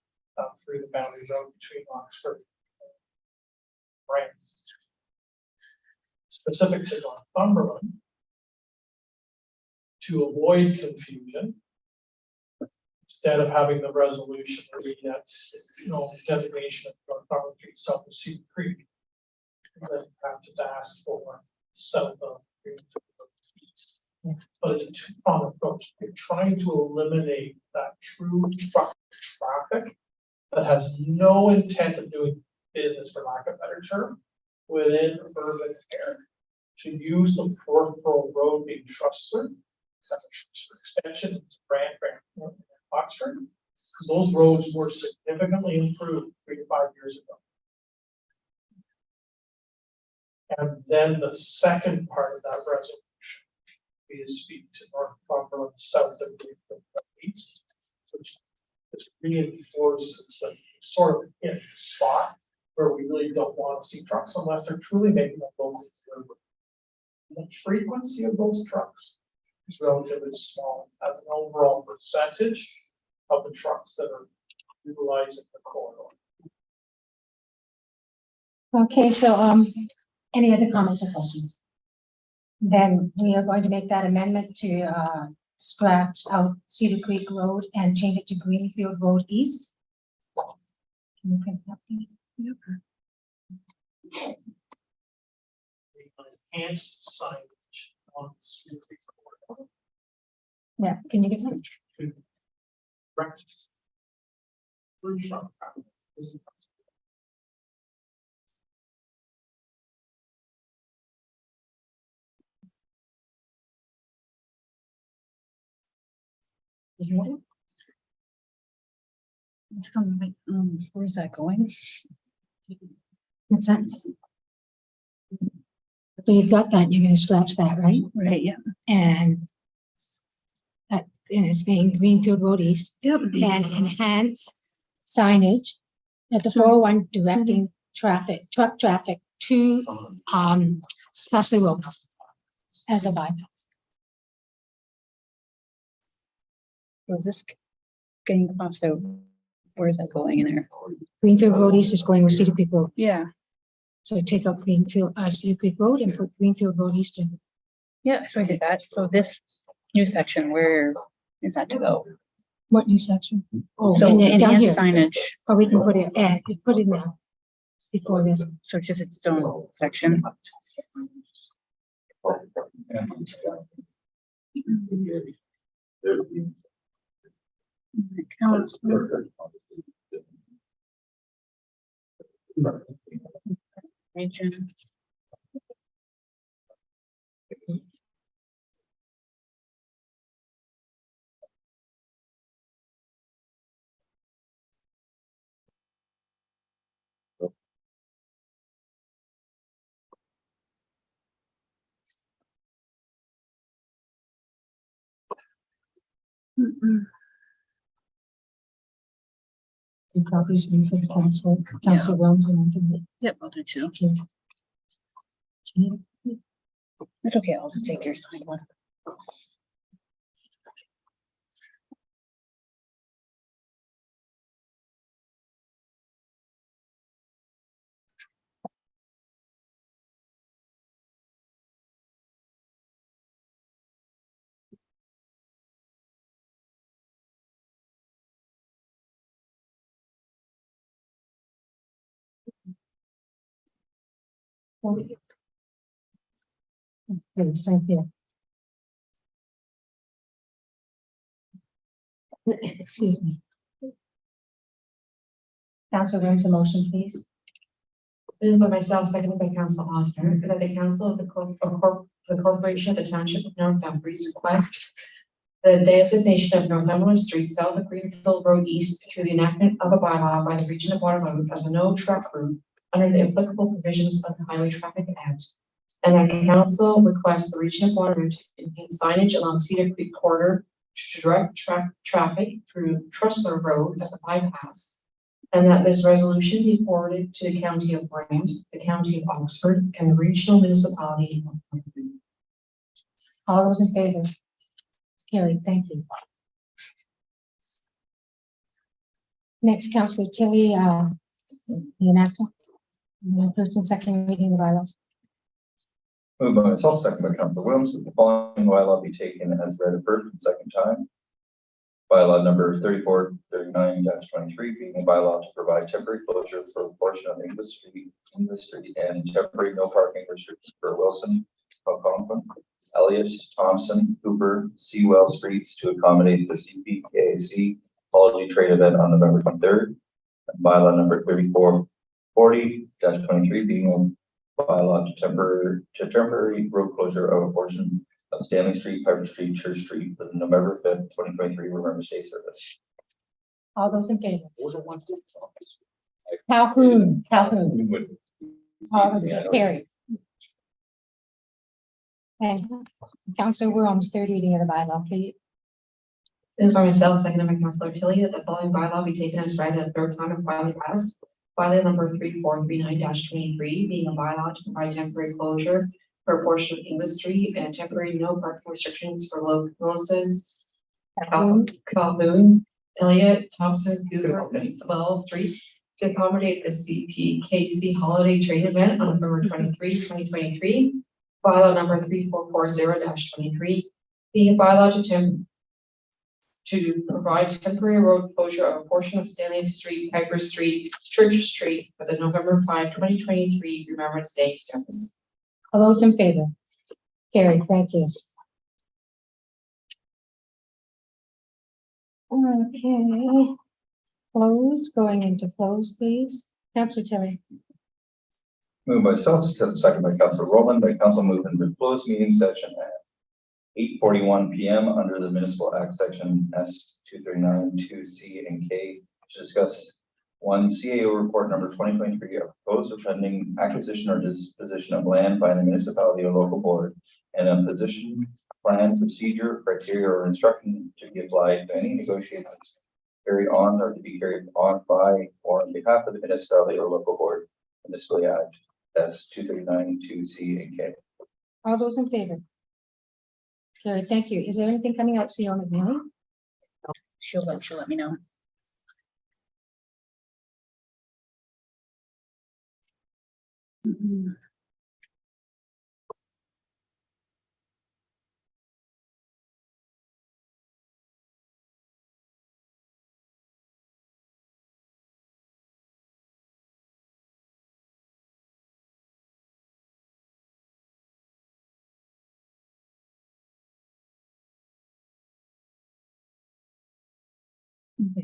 through the boundary road between Oxford and Brand. Specific to Northumberland, to avoid confusion, instead of having the resolution read that's, designation of Northumberland Street south of Cedar Creek, then have to ask for south of Greenfield East. But it's a two-pronged approach. You're trying to eliminate that true truck traffic that has no intent of doing business, for lack of a better term, within urban area. To use the peripheral road being Trustler, extension to Brand, Oxford, because those roads were significantly improved 3 to 5 years ago. And then the second part of that resolution is speak to Northumberland south of Greenfield East, which reinforces a sort of in spot where we really don't want to see trucks unless they're truly making a local delivery. The frequency of those trucks is relatively small as an overall percentage of the trucks that are utilizing the corridor. Okay, so, any other comments or questions? Then we are going to make that amendment to, scratch out Cedar Creek Road and change it to Greenfield Road East. Can you print that, please? Enhanced signage on the Cedar Creek corridor. Yeah, can you get that? Correct. Through truck traffic. Where's that going? What's that? So you've got that, you're gonna scratch that, right? Right, yeah. And that, and it's being Greenfield Road East. Yep. And enhance signage at the 401 directing traffic, truck traffic to, Crossley Road as a bypass. So is this getting crossed out? Where's that going in there? Greenfield Road East is going with Cedar Creek Road. Yeah, So take out Greenfield, Cedar Creek Road and put Greenfield Road East in. yeah, so I did that. So this new section, where is that to go? What new section? Oh, So and then down here, enhanced signage, or we can put it, we put it now, before this. so just its own section. Region. Two copies for the council, council Williams and one for the. Yep, I'll do two. Okay. It's okay, I'll just take your side one. Okay, thank you. Excuse me. Council Williams, a motion, please. Moved by myself, seconded by Council Oster, that the council of the corporation of the township of North Dumfries request the designation of Northumberland Street south of Greenfield Road East through the enactment of a bylaw by the region of Waterloo as a no truck route under the applicable provisions of the Highway Traffic Act. And that the council requests the region of Waterloo to enhance signage along Cedar Creek corridor to direct traffic through Trustler Road as a bypass. And that this resolution be forwarded to the county of Brant, the county of Oxford, and the regional municipality of Waterloo. All those in favor? Carried, thank you. Next, Councillor Tilly, the enactment. First and second reading of the bylaws. Moved by myself, second by Council Williams, that the following bylaw be taken as read a first and second time. Bylaw number 3439-23, being a bylaw to provide temporary closure for a portion of English Street and temporary no parking restrictions for Wilson, Algonquin, Elliott, Thompson, Cooper, Sewell Streets to accommodate the CPKC Holiday Trade event on November 23rd. And bylaw number 3440-23, being a bylaw to temporary road closure of a portion of Stanley Street, Piper Street, Church Street for the November 5th, 2023 Remembrance Day service. All those in favor? Calhoun. All those carried. And Councillor Williams, third reading of the bylaw, please. Moved by myself, seconded by Councillor Tilly, that the following bylaw be taken as read a third time and finally passed. Bylaw number 3439-23, being a bylaw to provide temporary closure for a portion of English Street and temporary no parking restrictions for Wilson, Calhoun, Elliott, Thompson, Cooper, and Sewell Street to accommodate the CPKC Holiday Trade event on November 23, 2023. Bylaw number 3440-23, being a bylaw to provide temporary road closure of a portion of Stanley Street, Piper Street, Church Street for the November 5, 2023 Remembrance Day service. All those in favor? Carried, thank you. Okay. Close, going into close, please. Councillor Tilly. Moved by myself, second by Councillor Rowland, by council move into closed meeting session at 8:41 p.m. under the Municipal Act section S 239(2)C and K to discuss one CAO report number 2023 of proposed or pending acquisition or disposition of land by the municipality or local board, and a position, plan, procedure, criteria, or instruction to be applied to any negotiations carried on or to be carried on by or on behalf of the municipality or local board. Municipal Act S 239(2)C and K. All those in favor? Carried, thank you. Is there anything coming out, Siona Valley? She'll let me know.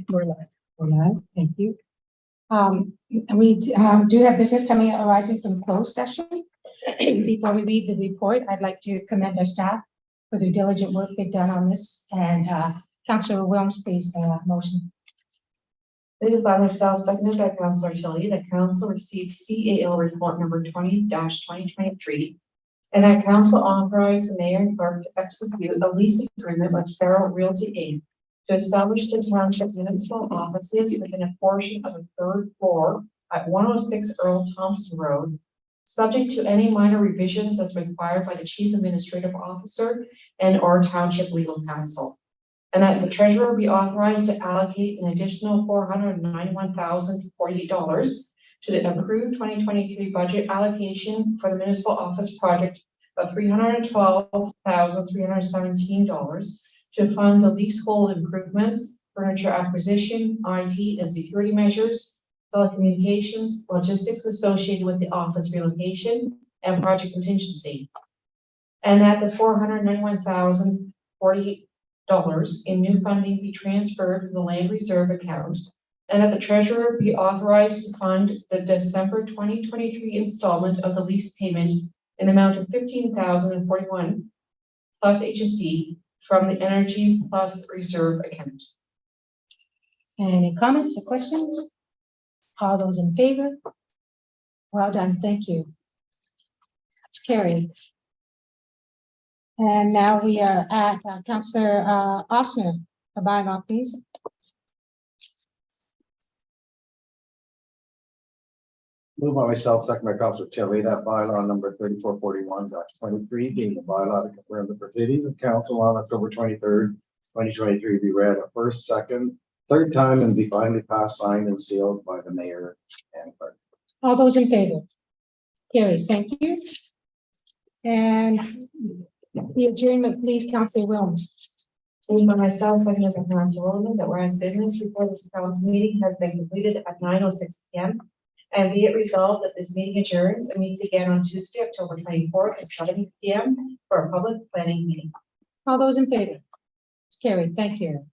We're live. We're live. Thank you. We do have business coming arising from closed session. Before we read the report, I'd like to commend our staff for the diligent work they've done on this. And Councillor Wilms, please, motion. Moved by myself, seconded by Councillor Tilly, that council received CAO report number 20-2023. And that council authorized the mayor and clerk to execute a lease agreement with Farrell Realty Inc. to establish the township municipal offices within a portion of the third floor at 106 Earl Thompson Road, subject to any minor revisions as required by the chief administrative officer and or township legal counsel. And that the treasurer be authorized to allocate an additional $491,048 to the approved 2023 budget allocation for the municipal office project of $312,317 to fund the leasehold improvements, furniture acquisition, IT and security measures, telecommunications, logistics associated with the office relocation and project contingency. And that the $491,048 in new funding be transferred from the land reserve account, and that the treasurer be authorized to fund the December 2023 installment of the lease payment in the amount of $15,041 plus HST from the Energy Plus Reserve account. Any comments or questions? All those in favor? Well done, thank you. It's carried. And now we are at Councillor Osner, the bylaw, please. Move by myself, second by Councillor Tilly, that bylaw number 3441-23 being the bylaw to confirm the proceedings of council on October 23rd, 2023 be read a first, second, third time and be finally passed, signed and sealed by the mayor and clerk. All those in favor? Carried, thank you. And the adjournment, please, Councillor Wilms. Moved by myself, seconded by Councillor Roman, that whereas business before this council meeting has been completed at 9:06 p.m. And be it resolved that this meeting adjourns and meets again on Tuesday, October 24th at 7 p.m. for a public planning meeting. All those in favor? It's carried, thank you.